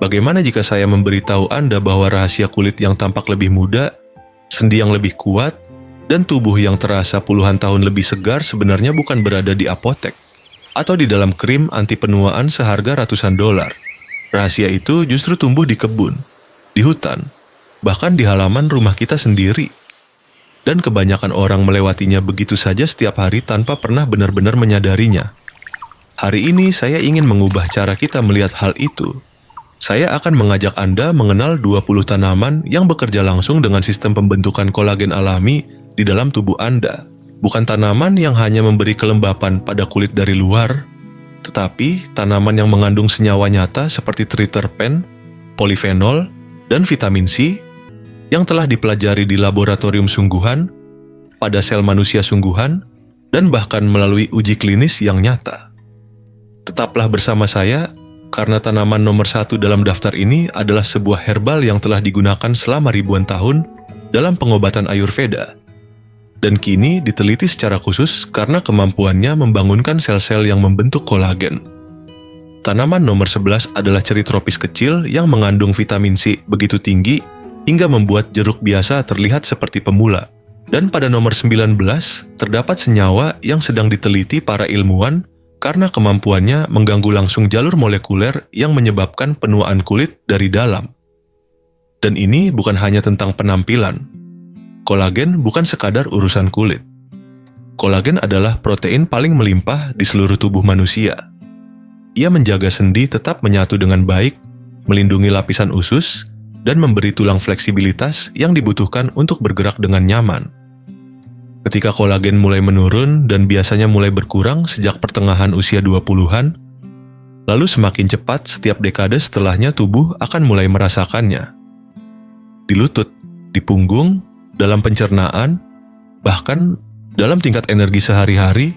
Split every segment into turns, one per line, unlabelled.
Bagaimana jika saya memberitahu Anda bahwa rahasia kulit yang tampak lebih muda, sendi yang lebih kuat, dan tubuh yang terasa puluhan tahun lebih segar sebenarnya bukan berada di apotek atau di dalam krim anti penuaan seharga ratusan dolar. Rahasia itu justru tumbuh di kebun, di hutan, bahkan di halaman rumah kita sendiri. Dan kebanyakan orang melewatinya begitu saja setiap hari tanpa pernah benar-benar menyadarinya. Hari ini saya ingin mengubah cara kita melihat hal itu. Saya akan mengajak Anda mengenal 20 tanaman yang bekerja langsung dengan sistem pembentukan kolagen alami di dalam tubuh Anda. Bukan tanaman yang hanya memberi kelembapan pada kulit dari luar, tetapi tanaman yang mengandung senyawa nyata seperti triterpen, polifenol, dan vitamin C yang telah dipelajari di laboratorium sungguhan, pada sel manusia sungguhan, dan bahkan melalui uji klinis yang nyata. Tetaplah bersama saya, karena tanaman nomor 1 dalam daftar ini adalah sebuah herbal yang telah digunakan selama ribuan tahun dalam pengobatan Ayurveda, dan kini diteliti secara khusus karena kemampuannya membangunkan sel-sel yang membentuk kolagen. Tanaman nomor 11 adalah ceri tropis kecil yang mengandung vitamin C begitu tinggi hingga membuat jeruk biasa terlihat seperti pemula. Dan pada nomor 19 terdapat senyawa yang sedang diteliti para ilmuwan karena kemampuannya mengganggu langsung jalur molekuler yang menyebabkan penuaan kulit dari dalam. Dan ini bukan hanya tentang penampilan. Kolagen bukan sekadar urusan kulit. Kolagen adalah protein paling melimpah di seluruh tubuh manusia. Ia menjaga sendi tetap menyatu dengan baik, melindungi lapisan usus, dan memberi tulang fleksibilitas yang dibutuhkan untuk bergerak dengan nyaman. Ketika kolagen mulai menurun dan biasanya mulai berkurang sejak pertengahan usia 20-an, lalu semakin cepat setiap dekade setelahnya tubuh akan mulai merasakannya. Di lutut, di punggung, dalam pencernaan, bahkan dalam tingkat energi sehari-hari,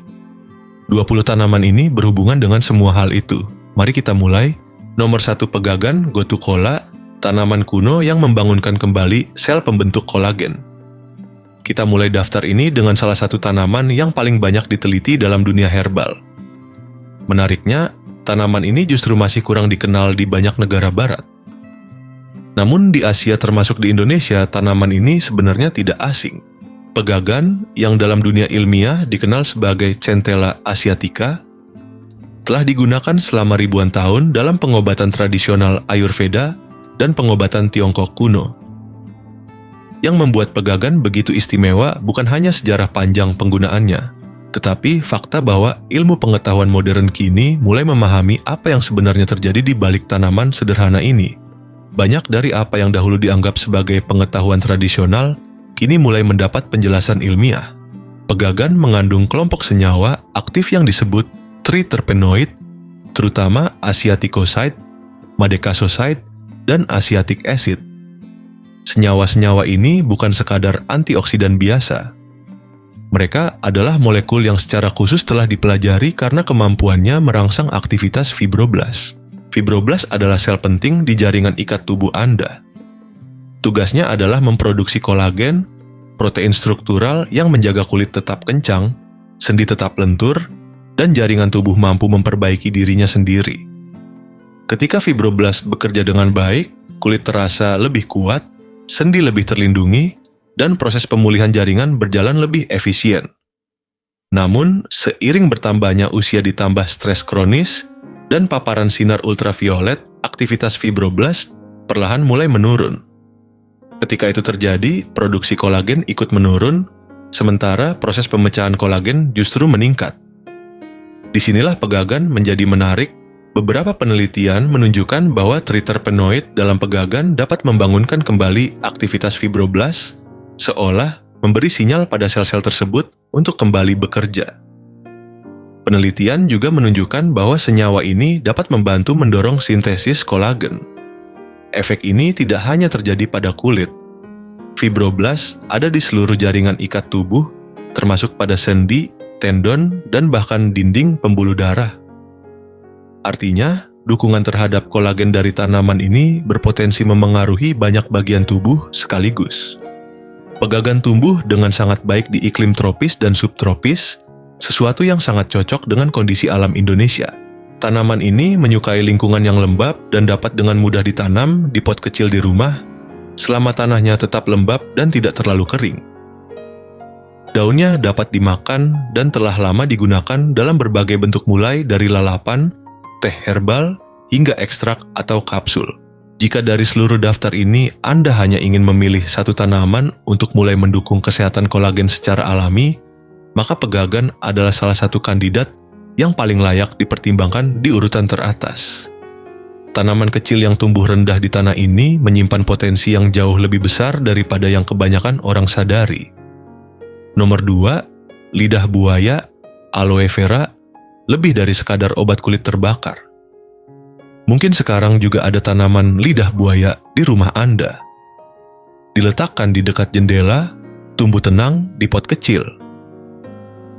20 tanaman ini berhubungan dengan semua hal itu. Mari kita mulai. Nomor 1 pegagan, Gotu kola, tanaman kuno yang membangunkan kembali sel pembentuk kolagen. Kita mulai daftar ini dengan salah satu tanaman yang paling banyak diteliti dalam dunia herbal. Menariknya, tanaman ini justru masih kurang dikenal di banyak negara barat. Namun di Asia termasuk di Indonesia, tanaman ini sebenarnya tidak asing. Pegagan yang dalam dunia ilmiah dikenal sebagai Centella asiatica telah digunakan selama ribuan tahun dalam pengobatan tradisional Ayurveda dan pengobatan Tiongkok kuno. Yang membuat pegagan begitu istimewa bukan hanya sejarah panjang penggunaannya, tetapi fakta bahwa ilmu pengetahuan modern kini mulai memahami apa yang sebenarnya terjadi di balik tanaman sederhana ini. Banyak dari apa yang dahulu dianggap sebagai pengetahuan tradisional, kini mulai mendapat penjelasan ilmiah. Pegagan mengandung kelompok senyawa aktif yang disebut triterpenoid, terutama asiaticoside, madecasoside, dan asiatic acid. Senyawa-senyawa ini bukan sekadar antioksidan biasa. Mereka adalah molekul yang secara khusus telah dipelajari karena kemampuannya merangsang aktivitas fibroblast. Fibroblast adalah sel penting di jaringan ikat tubuh Anda. Tugasnya adalah memproduksi kolagen, protein struktural yang menjaga kulit tetap kencang, sendi tetap lentur, dan jaringan tubuh mampu memperbaiki dirinya sendiri. Ketika fibroblast bekerja dengan baik, kulit terasa lebih kuat, sendi lebih terlindungi, dan proses pemulihan jaringan berjalan lebih efisien. Namun, seiring bertambahnya usia ditambah stres kronis dan paparan sinar ultraviolet, aktivitas fibroblast perlahan mulai menurun. Ketika itu terjadi, produksi kolagen ikut menurun, sementara proses pemecahan kolagen justru meningkat. Disinilah pegagan menjadi menarik. Beberapa penelitian menunjukkan bahwa triterpenoid dalam pegagan dapat membangunkan kembali aktivitas fibroblast, seolah memberi sinyal pada sel-sel tersebut untuk kembali bekerja. Penelitian juga menunjukkan bahwa senyawa ini dapat membantu mendorong sintesis kolagen. Efek ini tidak hanya terjadi pada kulit. Fibroblast ada di seluruh jaringan ikat tubuh, termasuk pada sendi, tendon, dan bahkan dinding pembuluh darah. Artinya, dukungan terhadap kolagen dari tanaman ini berpotensi memengaruhi banyak bagian tubuh sekaligus. Pegagan tumbuh dengan sangat baik di iklim tropis dan subtropis, sesuatu yang sangat cocok dengan kondisi alam Indonesia. Tanaman ini menyukai lingkungan yang lembab dan dapat dengan mudah ditanam di pot kecil di rumah selama tanahnya tetap lembab dan tidak terlalu kering. Daunnya dapat dimakan dan telah lama digunakan dalam berbagai bentuk mulai dari lalapan, teh herbal, hingga ekstrak atau kapsul. Jika dari seluruh daftar ini Anda hanya ingin memilih satu tanaman untuk mulai mendukung kesehatan kolagen secara alami, maka pegagan adalah salah satu kandidat yang paling layak dipertimbangkan di urutan teratas. Tanaman kecil yang tumbuh rendah di tanah ini menyimpan potensi yang jauh lebih besar daripada yang kebanyakan orang sadari. Nomor 2, lidah buaya, aloe vera, lebih dari sekadar obat kulit terbakar. Mungkin sekarang juga ada tanaman lidah buaya di rumah Anda. Diletakkan di dekat jendela, tumbuh tenang di pot kecil.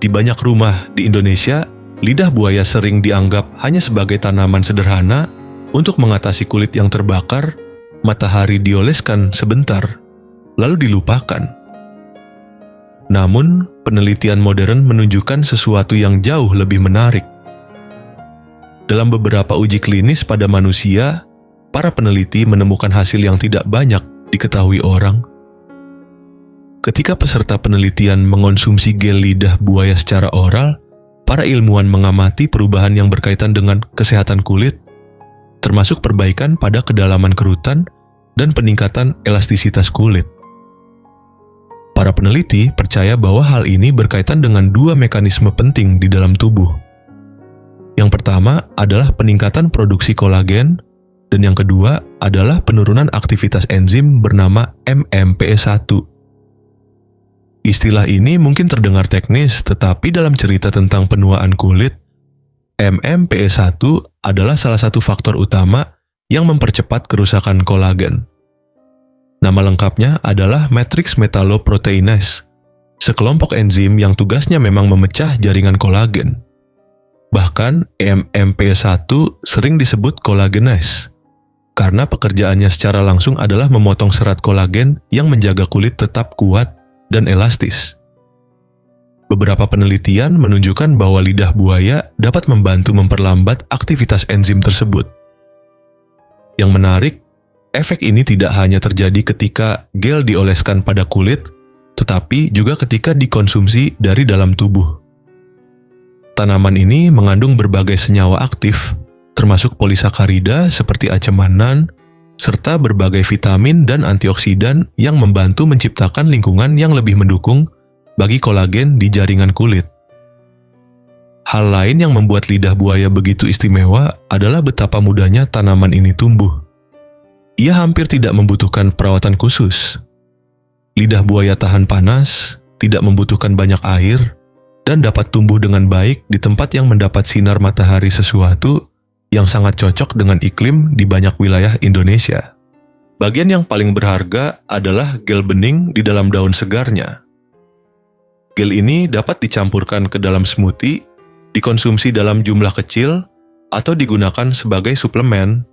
Di banyak rumah di Indonesia, lidah buaya sering dianggap hanya sebagai tanaman sederhana untuk mengatasi kulit yang terbakar, matahari dioleskan sebentar, lalu dilupakan. Namun, penelitian modern menunjukkan sesuatu yang jauh lebih menarik. Dalam beberapa uji klinis pada manusia, para peneliti menemukan hasil yang tidak banyak diketahui orang. Ketika peserta penelitian mengonsumsi gel lidah buaya secara oral, para ilmuwan mengamati perubahan yang berkaitan dengan kesehatan kulit, termasuk perbaikan pada kedalaman kerutan dan peningkatan elastisitas kulit. Para peneliti percaya bahwa hal ini berkaitan dengan dua mekanisme penting di dalam tubuh. Yang pertama adalah peningkatan produksi kolagen, dan yang kedua adalah penurunan aktivitas enzim bernama MMPE1. Istilah ini mungkin terdengar teknis, tetapi dalam cerita tentang penuaan kulit, MMPE1 adalah salah satu faktor utama yang mempercepat kerusakan kolagen. Nama lengkapnya adalah matrix metalloproteinase, sekelompok enzim yang tugasnya memang memecah jaringan kolagen. Bahkan MMPE1 sering disebut kolagenase, karena pekerjaannya secara langsung adalah memotong serat kolagen yang menjaga kulit tetap kuat dan elastis. Beberapa penelitian menunjukkan bahwa lidah buaya dapat membantu memperlambat aktivitas enzim tersebut. Yang menarik, efek ini tidak hanya terjadi ketika gel dioleskan pada kulit, tetapi juga ketika dikonsumsi dari dalam tubuh. Tanaman ini mengandung berbagai senyawa aktif, termasuk polisakarida seperti acemanan, serta berbagai vitamin dan antioksidan yang membantu menciptakan lingkungan yang lebih mendukung bagi kolagen di jaringan kulit. Hal lain yang membuat lidah buaya begitu istimewa adalah betapa mudahnya tanaman ini tumbuh. Ia hampir tidak membutuhkan perawatan khusus. Lidah buaya tahan panas, tidak membutuhkan banyak air, dan dapat tumbuh dengan baik di tempat yang mendapat sinar matahari, sesuatu yang sangat cocok dengan iklim di banyak wilayah Indonesia. Bagian yang paling berharga adalah gel bening di dalam daun segarnya. Gel ini dapat dicampurkan ke dalam smoothie, dikonsumsi dalam jumlah kecil, atau digunakan sebagai suplemen.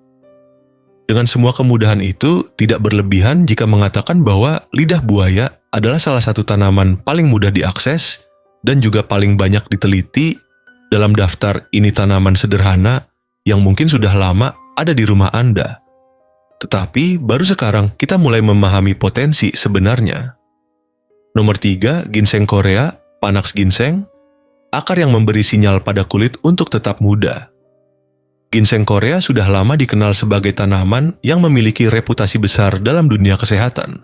Dengan semua kemudahan itu, tidak berlebihan jika mengatakan bahwa lidah buaya adalah salah satu tanaman paling mudah diakses dan juga paling banyak diteliti dalam daftar ini tanaman sederhana yang mungkin sudah lama ada di rumah Anda. Tetapi baru sekarang kita mulai memahami potensi sebenarnya. Nomor 3, ginseng Korea, Panax ginseng, akar yang memberi sinyal pada kulit untuk tetap muda. Ginseng Korea sudah lama dikenal sebagai tanaman yang memiliki reputasi besar dalam dunia kesehatan.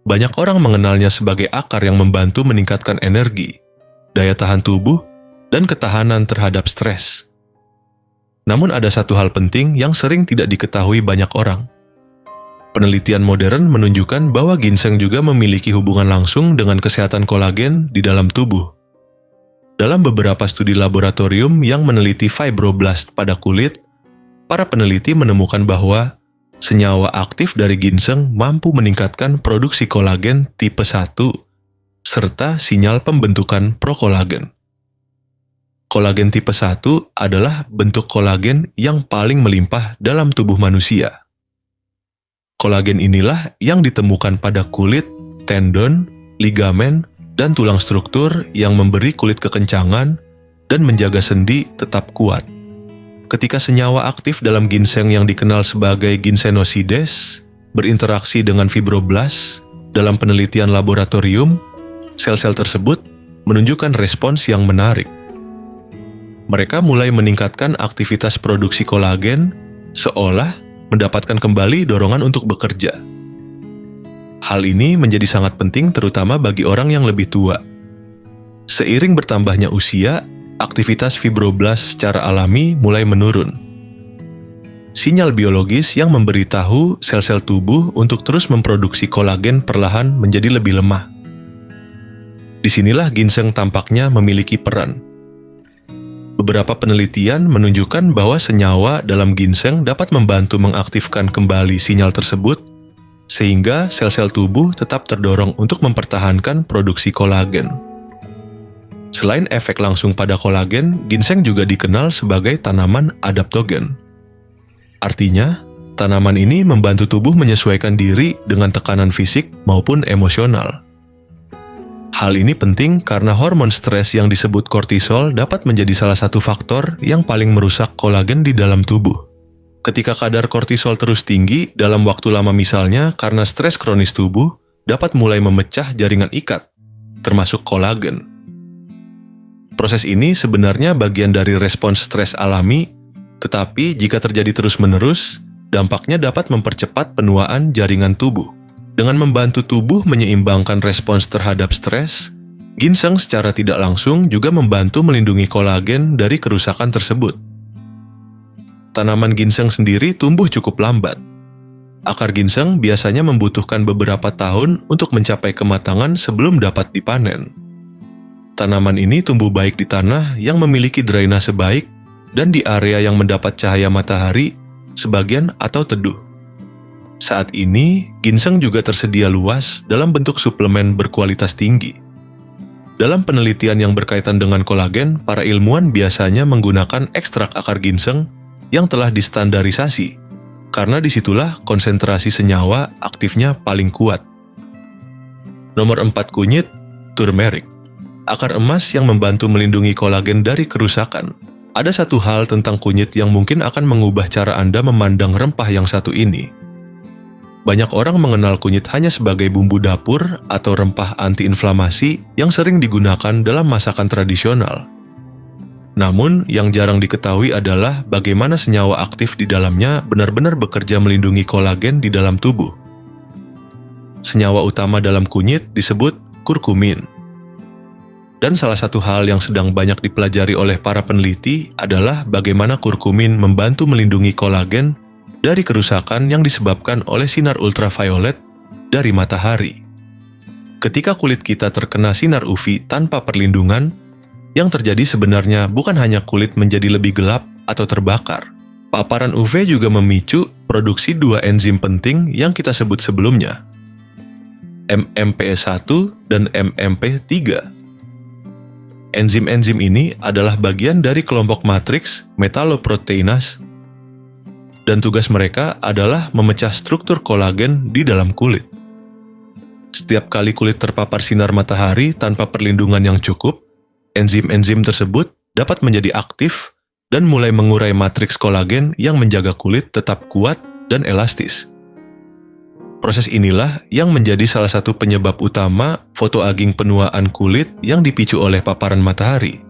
Banyak orang mengenalnya sebagai akar yang membantu meningkatkan energi, daya tahan tubuh, dan ketahanan terhadap stres. Namun ada satu hal penting yang sering tidak diketahui banyak orang. Penelitian modern menunjukkan bahwa ginseng juga memiliki hubungan langsung dengan kesehatan kolagen di dalam tubuh. Dalam beberapa studi laboratorium yang meneliti fibroblast pada kulit, para peneliti menemukan bahwa senyawa aktif dari ginseng mampu meningkatkan produksi kolagen tipe 1 serta sinyal pembentukan prokolagen. Kolagen tipe 1 adalah bentuk kolagen yang paling melimpah dalam tubuh manusia. Kolagen inilah yang ditemukan pada kulit, tendon, ligamen, dan tulang struktur yang memberi kulit kekencangan dan menjaga sendi tetap kuat. ketika senyawa aktif dalam ginseng yang dikenal sebagai ginsenosides berinteraksi dengan fibroblast dalam penelitian laboratorium, sel-sel tersebut menunjukkan respons yang menarik. Mereka mulai meningkatkan aktivitas produksi kolagen seolah mendapatkan kembali dorongan untuk bekerja. Hal ini menjadi sangat penting terutama bagi orang yang lebih tua. Seiring bertambahnya usia, aktivitas fibroblast secara alami mulai menurun. Sinyal biologis yang memberitahu sel-sel tubuh untuk terus memproduksi kolagen perlahan menjadi lebih lemah. Disinilah ginseng tampaknya memiliki peran. Beberapa penelitian menunjukkan bahwa senyawa dalam ginseng dapat membantu mengaktifkan kembali sinyal tersebut, sehingga sel-sel tubuh tetap terdorong untuk mempertahankan produksi kolagen. Selain efek langsung pada kolagen, ginseng juga dikenal sebagai tanaman adaptogen. Artinya, tanaman ini membantu tubuh menyesuaikan diri dengan tekanan fisik maupun emosional. Hal ini penting karena hormon stres yang disebut kortisol dapat menjadi salah satu faktor yang paling merusak kolagen di dalam tubuh. Ketika kadar kortisol terus tinggi dalam waktu lama misalnya karena stres kronis tubuh dapat mulai memecah jaringan ikat, termasuk kolagen. Proses ini sebenarnya bagian dari respons stres alami, tetapi jika terjadi terus-menerus, dampaknya dapat mempercepat penuaan jaringan tubuh. Dengan membantu tubuh menyeimbangkan respons terhadap stres, ginseng secara tidak langsung juga membantu melindungi kolagen dari kerusakan tersebut. Tanaman ginseng sendiri tumbuh cukup lambat. Akar ginseng biasanya membutuhkan beberapa tahun untuk mencapai kematangan sebelum dapat dipanen. Tanaman ini tumbuh baik di tanah yang memiliki drainase baik dan di area yang mendapat cahaya matahari, sebagian atau teduh. Saat ini, ginseng juga tersedia luas dalam bentuk suplemen berkualitas tinggi. Dalam penelitian yang berkaitan dengan kolagen, para ilmuwan biasanya menggunakan ekstrak akar ginseng yang telah distandarisasi, karena disitulah konsentrasi senyawa aktifnya paling kuat. Nomor 4 kunyit, turmeric. Akar emas yang membantu melindungi kolagen dari kerusakan. Ada satu hal tentang kunyit yang mungkin akan mengubah cara Anda memandang rempah yang satu ini. Banyak orang mengenal kunyit hanya sebagai bumbu dapur atau rempah antiinflamasi yang sering digunakan dalam masakan tradisional. Namun, yang jarang diketahui adalah bagaimana senyawa aktif di dalamnya benar-benar bekerja melindungi kolagen di dalam tubuh. Senyawa utama dalam kunyit disebut kurkumin. Dan salah satu hal yang sedang banyak dipelajari oleh para peneliti adalah bagaimana kurkumin membantu melindungi kolagen dari kerusakan yang disebabkan oleh sinar ultraviolet dari matahari. Ketika kulit kita terkena sinar UV tanpa perlindungan, yang terjadi sebenarnya bukan hanya kulit menjadi lebih gelap atau terbakar. Paparan UV juga memicu produksi dua enzim penting yang kita sebut sebelumnya, MMP1 dan MMP3. Enzim-enzim ini adalah bagian dari kelompok matriks metalloproteinase, dan tugas mereka adalah memecah struktur kolagen di dalam kulit. Setiap kali kulit terpapar sinar matahari tanpa perlindungan yang cukup, enzim-enzim tersebut dapat menjadi aktif dan mulai mengurai matriks kolagen yang menjaga kulit tetap kuat dan elastis. Proses inilah yang menjadi salah satu penyebab utama fotoaging penuaan kulit yang dipicu oleh paparan matahari,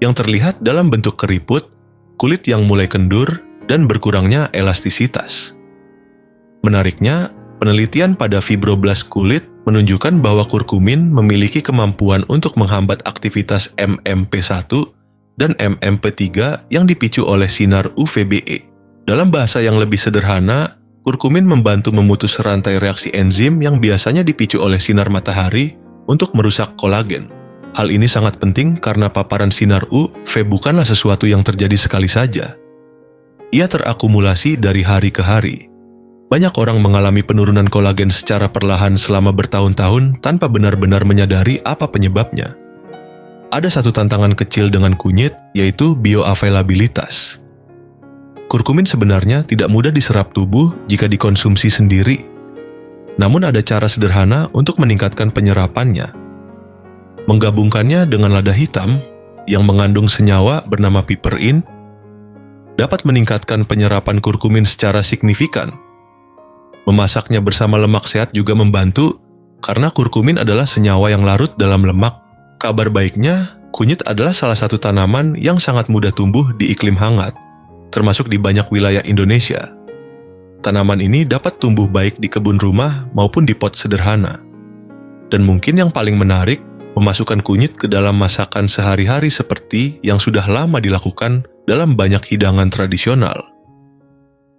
yang terlihat dalam bentuk keriput, kulit yang mulai kendur, dan berkurangnya elastisitas. Menariknya, penelitian pada fibroblast kulit menunjukkan bahwa kurkumin memiliki kemampuan untuk menghambat aktivitas MMP1 dan MMP3 yang dipicu oleh sinar UVBE. Dalam bahasa yang lebih sederhana, kurkumin membantu memutus rantai reaksi enzim yang biasanya dipicu oleh sinar matahari untuk merusak kolagen. Hal ini sangat penting karena paparan sinar UV bukanlah sesuatu yang terjadi sekali saja. Ia terakumulasi dari hari ke hari. Banyak orang mengalami penurunan kolagen secara perlahan selama bertahun-tahun tanpa benar-benar menyadari apa penyebabnya. Ada satu tantangan kecil dengan kunyit, yaitu bioavailabilitas. Kurkumin sebenarnya tidak mudah diserap tubuh jika dikonsumsi sendiri. Namun ada cara sederhana untuk meningkatkan penyerapannya. Menggabungkannya dengan lada hitam yang mengandung senyawa bernama piperin dapat meningkatkan penyerapan kurkumin secara signifikan. Memasaknya bersama lemak sehat juga membantu, karena kurkumin adalah senyawa yang larut dalam lemak. Kabar baiknya, kunyit adalah salah satu tanaman yang sangat mudah tumbuh di iklim hangat, termasuk di banyak wilayah Indonesia. Tanaman ini dapat tumbuh baik di kebun rumah maupun di pot sederhana. Dan mungkin yang paling menarik, memasukkan kunyit ke dalam masakan sehari-hari seperti yang sudah lama dilakukan dalam banyak hidangan tradisional.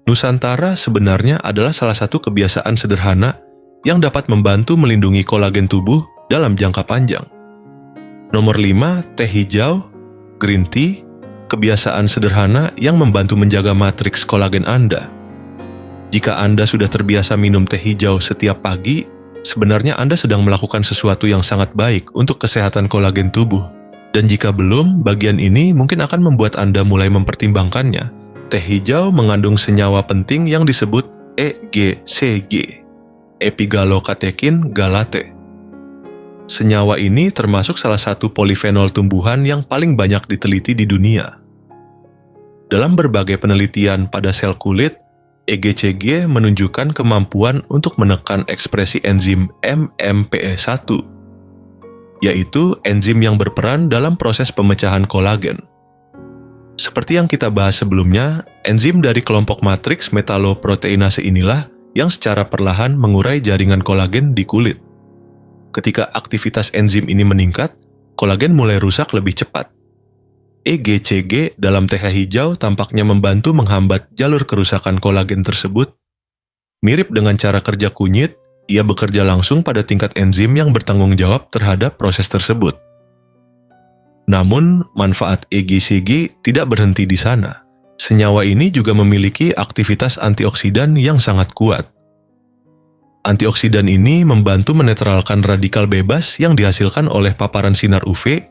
Nusantara sebenarnya adalah salah satu kebiasaan sederhana yang dapat membantu melindungi kolagen tubuh dalam jangka panjang. Nomor 5, teh hijau, green tea, kebiasaan sederhana yang membantu menjaga matriks kolagen Anda. Jika Anda sudah terbiasa minum teh hijau setiap pagi, sebenarnya Anda sedang melakukan sesuatu yang sangat baik untuk kesehatan kolagen tubuh. Dan jika belum, bagian ini mungkin akan membuat Anda mulai mempertimbangkannya. Teh hijau mengandung senyawa penting yang disebut EGCG, epigalokatekin galate. Senyawa ini termasuk salah satu polifenol tumbuhan yang paling banyak diteliti di dunia. Dalam berbagai penelitian pada sel kulit, EGCG menunjukkan kemampuan untuk menekan ekspresi enzim MMPE1, yaitu enzim yang berperan dalam proses pemecahan kolagen. Seperti yang kita bahas sebelumnya, enzim dari kelompok matriks metaloproteinase inilah yang secara perlahan mengurai jaringan kolagen di kulit. Ketika aktivitas enzim ini meningkat, kolagen mulai rusak lebih cepat. EGCG dalam teh hijau tampaknya membantu menghambat jalur kerusakan kolagen tersebut. Mirip dengan cara kerja kunyit, ia bekerja langsung pada tingkat enzim yang bertanggung jawab terhadap proses tersebut. Namun, manfaat EGCG tidak berhenti di sana. Senyawa ini juga memiliki aktivitas antioksidan yang sangat kuat. Antioksidan ini membantu menetralkan radikal bebas yang dihasilkan oleh paparan sinar UV,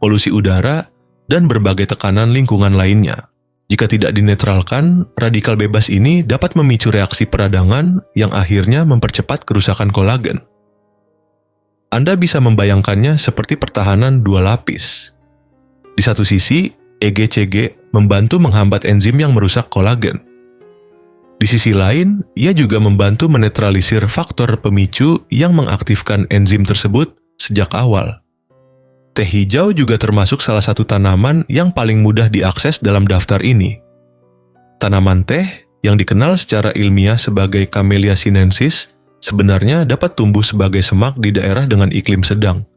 polusi udara, dan berbagai tekanan lingkungan lainnya. Jika tidak dinetralkan, radikal bebas ini dapat memicu reaksi peradangan yang akhirnya mempercepat kerusakan kolagen. Anda bisa membayangkannya seperti pertahanan dua lapis. Di satu sisi, EGCG membantu menghambat enzim yang merusak kolagen. Di sisi lain, ia juga membantu menetralisir faktor pemicu yang mengaktifkan enzim tersebut sejak awal. Teh hijau juga termasuk salah satu tanaman yang paling mudah diakses dalam daftar ini. Tanaman teh yang dikenal secara ilmiah sebagai Camellia sinensis sebenarnya dapat tumbuh sebagai semak di daerah dengan iklim sedang.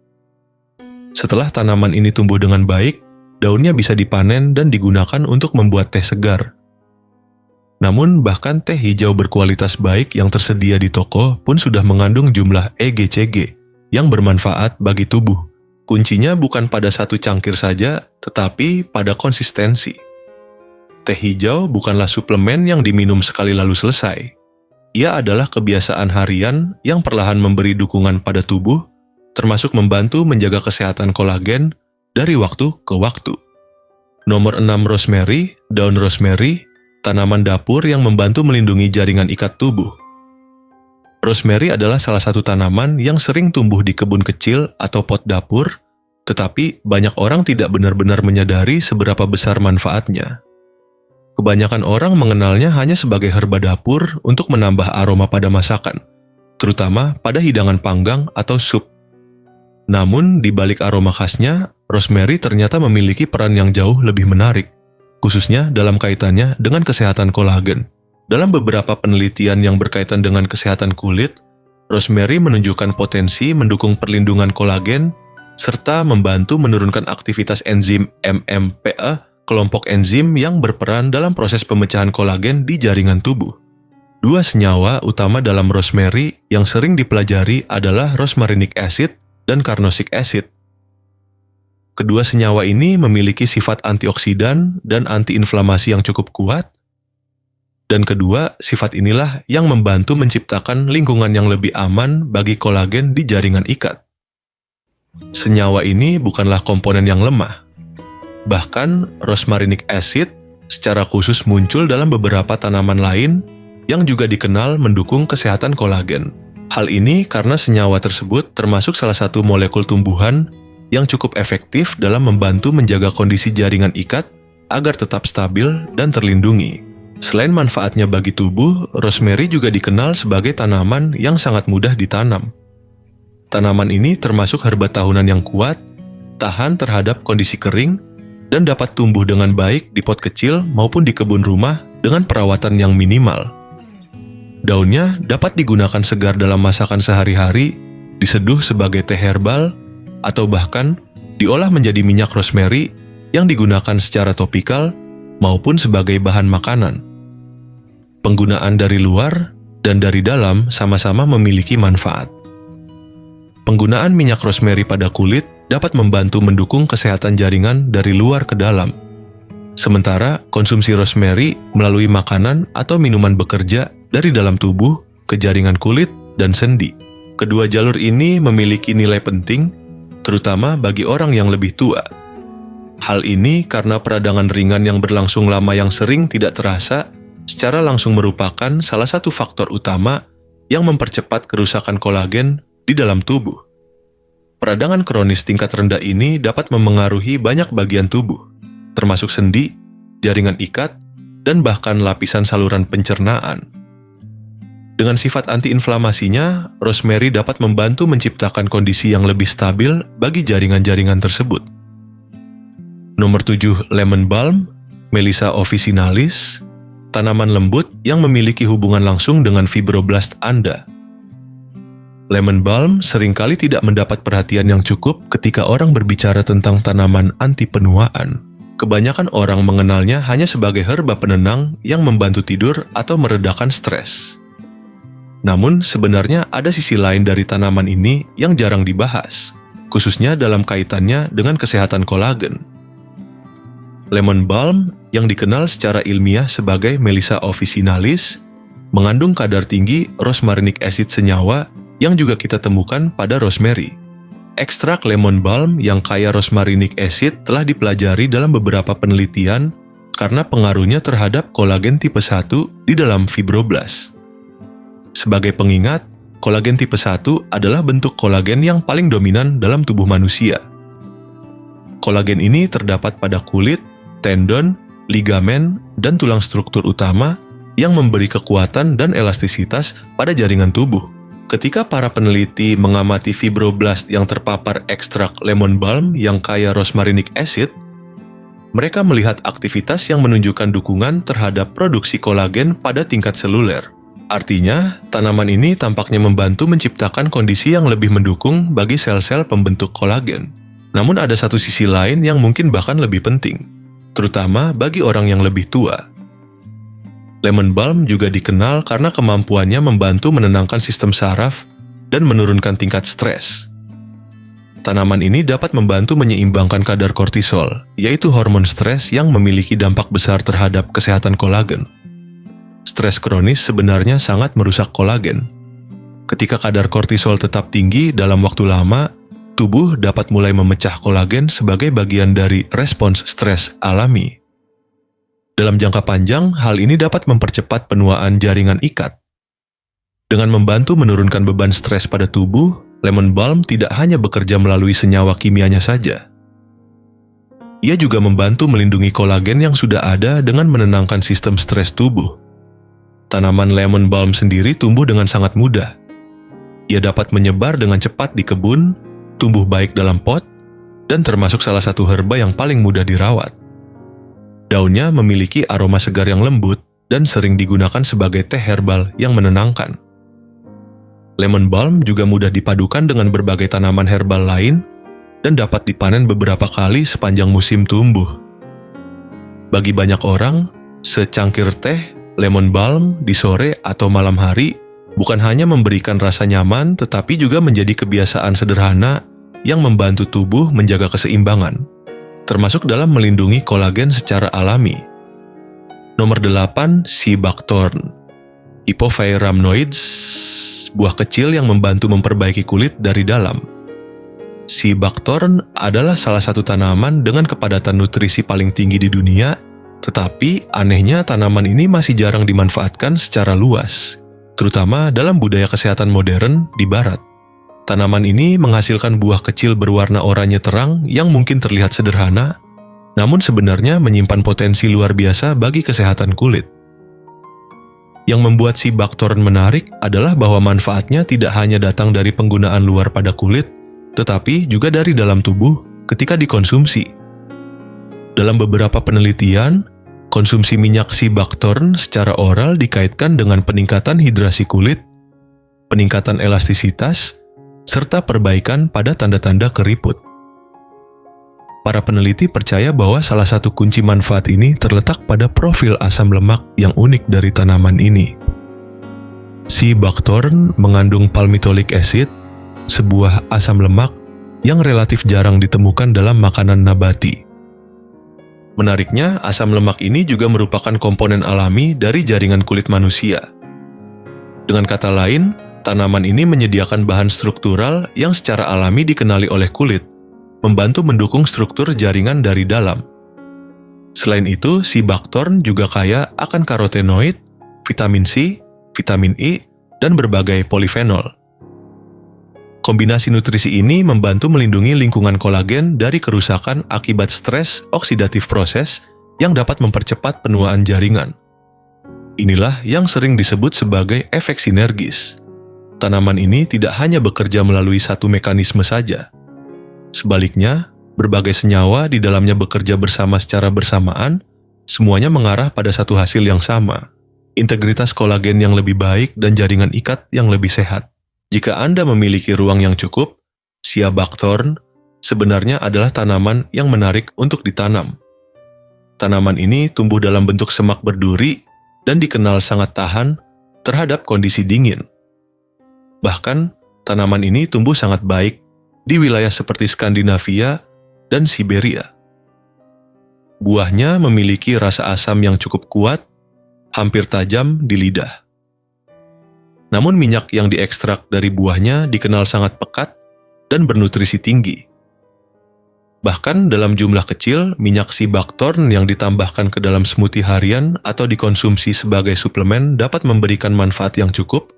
Setelah tanaman ini tumbuh dengan baik, daunnya bisa dipanen dan digunakan untuk membuat teh segar. Namun bahkan teh hijau berkualitas baik yang tersedia di toko pun sudah mengandung jumlah EGCG yang bermanfaat bagi tubuh. Kuncinya bukan pada satu cangkir saja, tetapi pada konsistensi. Teh hijau bukanlah suplemen yang diminum sekali lalu selesai. Ia adalah kebiasaan harian yang perlahan memberi dukungan pada tubuh, termasuk membantu menjaga kesehatan kolagen dari waktu ke waktu. Nomor 6, rosemary, daun rosemary, tanaman dapur yang membantu melindungi jaringan ikat tubuh. Rosemary adalah salah satu tanaman yang sering tumbuh di kebun kecil atau pot dapur, tetapi banyak orang tidak benar-benar menyadari seberapa besar manfaatnya. Kebanyakan orang mengenalnya hanya sebagai herba dapur untuk menambah aroma pada masakan, terutama pada hidangan panggang atau sup. Namun, di balik aroma khasnya, rosemary ternyata memiliki peran yang jauh lebih menarik, khususnya dalam kaitannya dengan kesehatan kolagen. Dalam beberapa penelitian yang berkaitan dengan kesehatan kulit, rosemary menunjukkan potensi mendukung perlindungan kolagen serta membantu menurunkan aktivitas enzim MMPE, kelompok enzim yang berperan dalam proses pemecahan kolagen di jaringan tubuh. Dua senyawa utama dalam rosemary yang sering dipelajari adalah rosmarinic acid dan carnosic acid. Kedua senyawa ini memiliki sifat antioksidan dan antiinflamasi yang cukup kuat. Dan kedua, sifat inilah yang membantu menciptakan lingkungan yang lebih aman bagi kolagen di jaringan ikat. Senyawa ini bukanlah komponen yang lemah. Bahkan, rosmarinic acid secara khusus muncul dalam beberapa tanaman lain yang juga dikenal mendukung kesehatan kolagen. Hal ini karena senyawa tersebut termasuk salah satu molekul tumbuhan yang cukup efektif dalam membantu menjaga kondisi jaringan ikat agar tetap stabil dan terlindungi. Selain manfaatnya bagi tubuh, rosemary juga dikenal sebagai tanaman yang sangat mudah ditanam. Tanaman ini termasuk herba tahunan yang kuat, tahan terhadap kondisi kering, dan dapat tumbuh dengan baik di pot kecil maupun di kebun rumah dengan perawatan yang minimal. Daunnya dapat digunakan segar dalam masakan sehari-hari, diseduh sebagai teh herbal, atau bahkan diolah menjadi minyak rosemary yang digunakan secara topikal maupun sebagai bahan makanan. Penggunaan dari luar dan dari dalam sama-sama memiliki manfaat. Penggunaan minyak rosemary pada kulit dapat membantu mendukung kesehatan jaringan dari luar ke dalam. Sementara konsumsi rosemary melalui makanan atau minuman bekerja dari dalam tubuh ke jaringan kulit dan sendi. Kedua jalur ini memiliki nilai penting, terutama bagi orang yang lebih tua. Hal ini karena peradangan ringan yang berlangsung lama yang sering tidak terasa secara langsung merupakan salah satu faktor utama yang mempercepat kerusakan kolagen di dalam tubuh. Peradangan kronis tingkat rendah ini dapat memengaruhi banyak bagian tubuh, termasuk sendi, jaringan ikat, dan bahkan lapisan saluran pencernaan. Dengan sifat antiinflamasinya, rosemary dapat membantu menciptakan kondisi yang lebih stabil bagi jaringan-jaringan tersebut. Nomor 7, lemon balm, Melissa officinalis, tanaman lembut yang memiliki hubungan langsung dengan fibroblast Anda. Lemon balm seringkali tidak mendapat perhatian yang cukup ketika orang berbicara tentang tanaman anti penuaan. Kebanyakan orang mengenalnya hanya sebagai herba penenang yang membantu tidur atau meredakan stres. Namun sebenarnya ada sisi lain dari tanaman ini yang jarang dibahas, khususnya dalam kaitannya dengan kesehatan kolagen. Lemon balm yang dikenal secara ilmiah sebagai Melissa officinalis mengandung kadar tinggi rosmarinic acid senyawa yang juga kita temukan pada rosemary. Ekstrak lemon balm yang kaya rosmarinic acid telah dipelajari dalam beberapa penelitian karena pengaruhnya terhadap kolagen tipe 1 di dalam fibroblast. Sebagai pengingat, kolagen tipe 1 adalah bentuk kolagen yang paling dominan dalam tubuh manusia. Kolagen ini terdapat pada kulit, tendon, ligamen, dan tulang struktur utama yang memberi kekuatan dan elastisitas pada jaringan tubuh. Ketika para peneliti mengamati fibroblast yang terpapar ekstrak lemon balm yang kaya rosmarinic acid, mereka melihat aktivitas yang menunjukkan dukungan terhadap produksi kolagen pada tingkat seluler. Artinya, tanaman ini tampaknya membantu menciptakan kondisi yang lebih mendukung bagi sel-sel pembentuk kolagen. Namun ada satu sisi lain yang mungkin bahkan lebih penting, terutama bagi orang yang lebih tua. Lemon balm juga dikenal karena kemampuannya membantu menenangkan sistem saraf dan menurunkan tingkat stres. Tanaman ini dapat membantu menyeimbangkan kadar kortisol, yaitu hormon stres yang memiliki dampak besar terhadap kesehatan kolagen. Stres kronis sebenarnya sangat merusak kolagen. Ketika kadar kortisol tetap tinggi dalam waktu lama, tubuh dapat mulai memecah kolagen sebagai bagian dari respons stres alami. Dalam jangka panjang, hal ini dapat mempercepat penuaan jaringan ikat. Dengan membantu menurunkan beban stres pada tubuh, lemon balm tidak hanya bekerja melalui senyawa kimianya saja. Ia juga membantu melindungi kolagen yang sudah ada dengan menenangkan sistem stres tubuh. Tanaman lemon balm sendiri tumbuh dengan sangat mudah. Ia dapat menyebar dengan cepat di kebun, tumbuh baik dalam pot, dan termasuk salah satu herba yang paling mudah dirawat. Daunnya memiliki aroma segar yang lembut dan sering digunakan sebagai teh herbal yang menenangkan. Lemon balm juga mudah dipadukan dengan berbagai tanaman herbal lain dan dapat dipanen beberapa kali sepanjang musim tumbuh. Bagi banyak orang, secangkir teh lemon balm di sore atau malam hari bukan hanya memberikan rasa nyaman tetapi juga menjadi kebiasaan sederhana yang membantu tubuh menjaga keseimbangan, termasuk dalam melindungi kolagen secara alami. Nomor 8, sea buckthorn. Hippophaya rhamnoides, buah kecil yang membantu memperbaiki kulit dari dalam. Sea buckthorn adalah salah satu tanaman dengan kepadatan nutrisi paling tinggi di dunia, tetapi anehnya tanaman ini masih jarang dimanfaatkan secara luas, terutama dalam budaya kesehatan modern di barat. Tanaman ini menghasilkan buah kecil berwarna oranye terang yang mungkin terlihat sederhana, namun sebenarnya menyimpan potensi luar biasa bagi kesehatan kulit. Yang membuat sea buckthorn menarik adalah bahwa manfaatnya tidak hanya datang dari penggunaan luar pada kulit, tetapi juga dari dalam tubuh ketika dikonsumsi. Dalam beberapa penelitian, konsumsi minyak sea buckthorn secara oral dikaitkan dengan peningkatan hidrasi kulit, peningkatan elastisitas, serta perbaikan pada tanda-tanda keriput. Para peneliti percaya bahwa salah satu kunci manfaat ini terletak pada profil asam lemak yang unik dari tanaman ini. Sea buckthorn mengandung palmitoic acid, sebuah asam lemak yang relatif jarang ditemukan dalam makanan nabati. Menariknya, asam lemak ini juga merupakan komponen alami dari jaringan kulit manusia. Dengan kata lain, tanaman ini menyediakan bahan struktural yang secara alami dikenali oleh kulit, membantu mendukung struktur jaringan dari dalam. Selain itu, sea buckthorn juga kaya akan karotenoid, vitamin C, vitamin E, dan berbagai polifenol. Kombinasi nutrisi ini membantu melindungi lingkungan kolagen dari kerusakan akibat stres oksidatif proses yang dapat mempercepat penuaan jaringan. Inilah yang sering disebut sebagai efek sinergis. Tanaman ini tidak hanya bekerja melalui satu mekanisme saja. Sebaliknya, berbagai senyawa di dalamnya bekerja bersama secara bersamaan, semuanya mengarah pada satu hasil yang sama, integritas kolagen yang lebih baik dan jaringan ikat yang lebih sehat. Jika Anda memiliki ruang yang cukup, sea buckthorn sebenarnya adalah tanaman yang menarik untuk ditanam. Tanaman ini tumbuh dalam bentuk semak berduri dan dikenal sangat tahan terhadap kondisi dingin. Bahkan, tanaman ini tumbuh sangat baik di wilayah seperti Skandinavia dan Siberia. Buahnya memiliki rasa asam yang cukup kuat, hampir tajam di lidah. Namun minyak yang diekstrak dari buahnya dikenal sangat pekat dan bernutrisi tinggi. Bahkan dalam jumlah kecil, minyak sea buckthorn yang ditambahkan ke dalam smoothie harian atau dikonsumsi sebagai suplemen dapat memberikan manfaat yang cukup,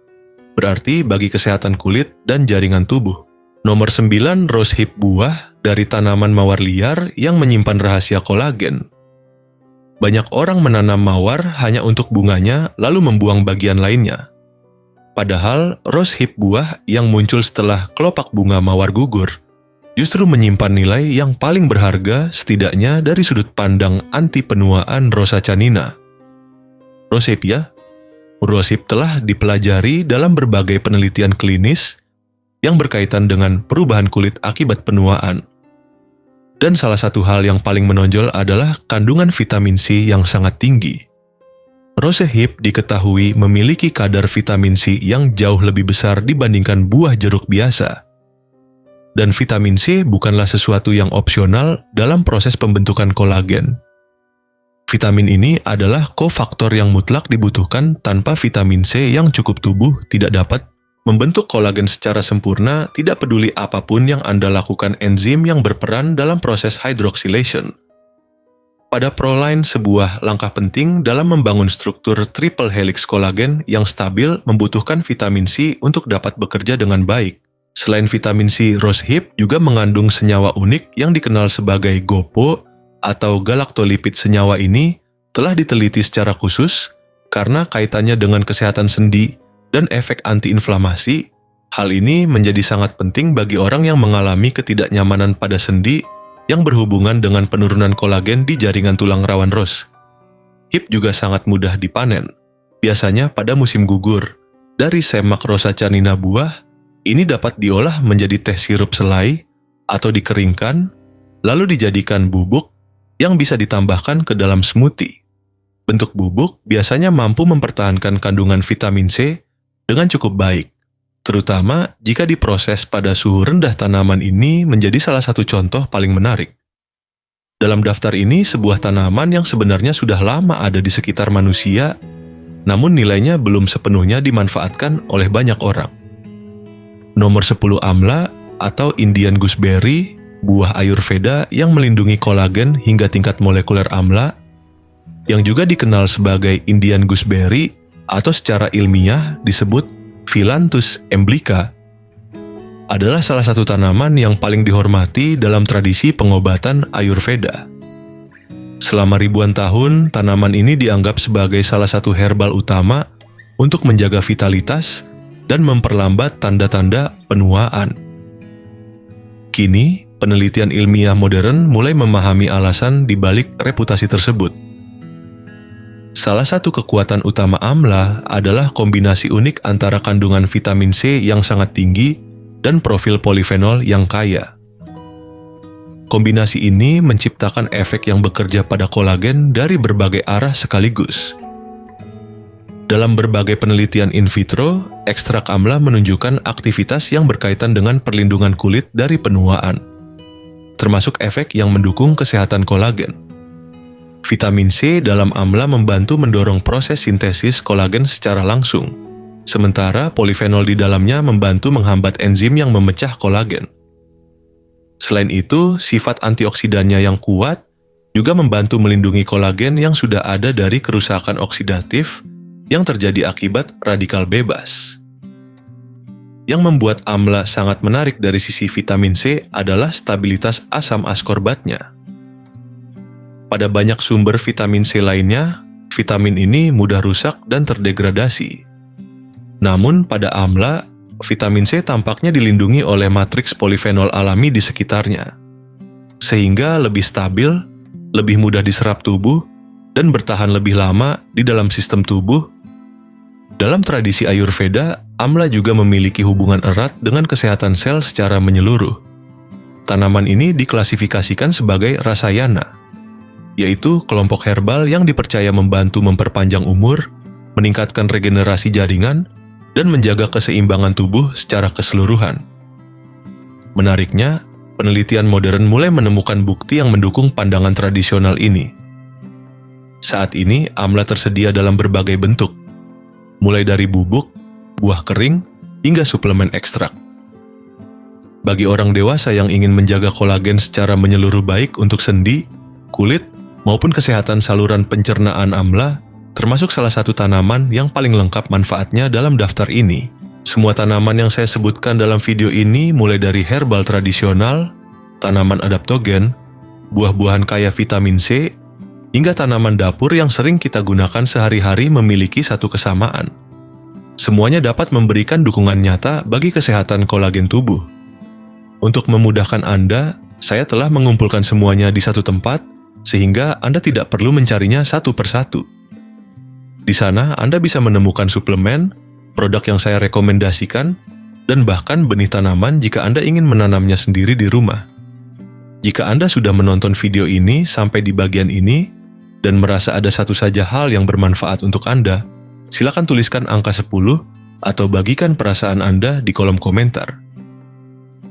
berarti bagi kesehatan kulit dan jaringan tubuh. Nomor 9, rosehip, buah dari tanaman mawar liar yang menyimpan rahasia kolagen. Banyak orang menanam mawar hanya untuk bunganya lalu membuang bagian lainnya. Padahal rosehip, buah yang muncul setelah kelopak bunga mawar gugur justru menyimpan nilai yang paling berharga setidaknya dari sudut pandang anti penuaan Rosa canina. Rosehip telah dipelajari dalam berbagai penelitian klinis yang berkaitan dengan perubahan kulit akibat penuaan. Dan salah satu hal yang paling menonjol adalah kandungan vitamin C yang sangat tinggi. Rosehip diketahui memiliki kadar vitamin C yang jauh lebih besar dibandingkan buah jeruk biasa. Dan vitamin C bukanlah sesuatu yang opsional dalam proses pembentukan kolagen. Vitamin ini adalah kofaktor yang mutlak dibutuhkan. Tanpa vitamin C yang cukup, tubuh tidak dapat membentuk kolagen secara sempurna, tidak peduli apapun yang Anda lakukan enzim yang berperan dalam proses hydroxylation. Pada proline, sebuah langkah penting dalam membangun struktur triple helix kolagen yang stabil membutuhkan vitamin C untuk dapat bekerja dengan baik. Selain vitamin C, rosehip juga mengandung senyawa unik yang dikenal sebagai GOPO atau galaktolipid. Senyawa ini telah diteliti secara khusus karena kaitannya dengan kesehatan sendi dan efek antiinflamasi. Hal ini menjadi sangat penting bagi orang yang mengalami ketidaknyamanan pada sendi yang berhubungan dengan penurunan kolagen di jaringan tulang rawan ros. Hip juga sangat mudah dipanen, biasanya pada musim gugur. Dari semak Rosa canina buah, ini dapat diolah menjadi teh sirup selai atau dikeringkan, lalu dijadikan bubuk yang bisa ditambahkan ke dalam smoothie. Bentuk bubuk biasanya mampu mempertahankan kandungan vitamin C dengan cukup baik, terutama jika diproses pada suhu rendah. Tanaman ini menjadi salah satu contoh paling menarik. Dalam daftar ini, sebuah tanaman yang sebenarnya sudah lama ada di sekitar manusia, namun nilainya belum sepenuhnya dimanfaatkan oleh banyak orang. Nomor 10, amla atau Indian gooseberry, buah Ayurveda yang melindungi kolagen hingga tingkat molekuler amla, yang juga dikenal sebagai Indian gooseberry atau secara ilmiah disebut Phyllanthus emblica, adalah salah satu tanaman yang paling dihormati dalam tradisi pengobatan Ayurveda. Selama ribuan tahun, tanaman ini dianggap sebagai salah satu herbal utama untuk menjaga vitalitas dan memperlambat tanda-tanda penuaan. Kini, penelitian ilmiah modern mulai memahami alasan di balik reputasi tersebut. Salah satu kekuatan utama amla adalah kombinasi unik antara kandungan vitamin C yang sangat tinggi dan profil polifenol yang kaya. Kombinasi ini menciptakan efek yang bekerja pada kolagen dari berbagai arah sekaligus. Dalam berbagai penelitian in vitro, ekstrak amla menunjukkan aktivitas yang berkaitan dengan perlindungan kulit dari penuaan, termasuk efek yang mendukung kesehatan kolagen. Vitamin C dalam amla membantu mendorong proses sintesis kolagen secara langsung, sementara polifenol di dalamnya membantu menghambat enzim yang memecah kolagen. Selain itu, sifat antioksidannya yang kuat juga membantu melindungi kolagen yang sudah ada dari kerusakan oksidatif yang terjadi akibat radikal bebas. Yang membuat amla sangat menarik dari sisi vitamin C adalah stabilitas asam askorbatnya. Pada banyak sumber vitamin C lainnya, vitamin ini mudah rusak dan terdegradasi. Namun pada amla, vitamin C tampaknya dilindungi oleh matriks polifenol alami di sekitarnya, sehingga lebih stabil, lebih mudah diserap tubuh, dan bertahan lebih lama di dalam sistem tubuh. Dalam tradisi Ayurveda, amla juga memiliki hubungan erat dengan kesehatan sel secara menyeluruh. Tanaman ini diklasifikasikan sebagai rasayana, yaitu kelompok herbal yang dipercaya membantu memperpanjang umur, meningkatkan regenerasi jaringan, dan menjaga keseimbangan tubuh secara keseluruhan. Menariknya, penelitian modern mulai menemukan bukti yang mendukung pandangan tradisional ini. Saat ini, amla tersedia dalam berbagai bentuk, mulai dari bubuk, buah kering, hingga suplemen ekstrak. Bagi orang dewasa yang ingin menjaga kolagen secara menyeluruh baik untuk sendi, kulit, maupun kesehatan saluran pencernaan, amla termasuk salah satu tanaman yang paling lengkap manfaatnya dalam daftar ini. Semua tanaman yang saya sebutkan dalam video ini mulai dari herbal tradisional, tanaman adaptogen, buah-buahan kaya vitamin C, hingga tanaman dapur yang sering kita gunakan sehari-hari memiliki satu kesamaan. Semuanya dapat memberikan dukungan nyata bagi kesehatan kolagen tubuh. Untuk memudahkan Anda, saya telah mengumpulkan semuanya di satu tempat, sehingga Anda tidak perlu mencarinya satu persatu. Di sana, Anda bisa menemukan suplemen, produk yang saya rekomendasikan, dan bahkan benih tanaman jika Anda ingin menanamnya sendiri di rumah. Jika Anda sudah menonton video ini sampai di bagian ini, dan merasa ada satu saja hal yang bermanfaat untuk Anda, silakan tuliskan angka 10 atau bagikan perasaan Anda di kolom komentar.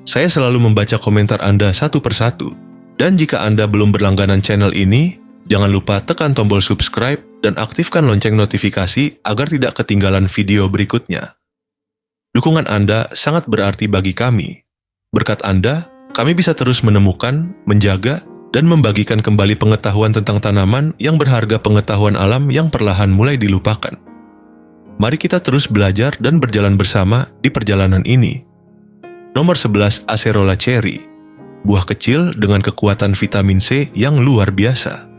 Saya selalu membaca komentar Anda satu persatu, dan jika Anda belum berlangganan channel ini, jangan lupa tekan tombol subscribe dan aktifkan lonceng notifikasi agar tidak ketinggalan video berikutnya. Dukungan Anda sangat berarti bagi kami. Berkat Anda, kami bisa terus menemukan, menjaga, dan membagikan kembali pengetahuan tentang tanaman yang berharga, pengetahuan alam yang perlahan mulai dilupakan. Mari kita terus belajar dan berjalan bersama di perjalanan ini. Nomor 11, Acerola cherry. Buah kecil dengan kekuatan vitamin C yang luar biasa.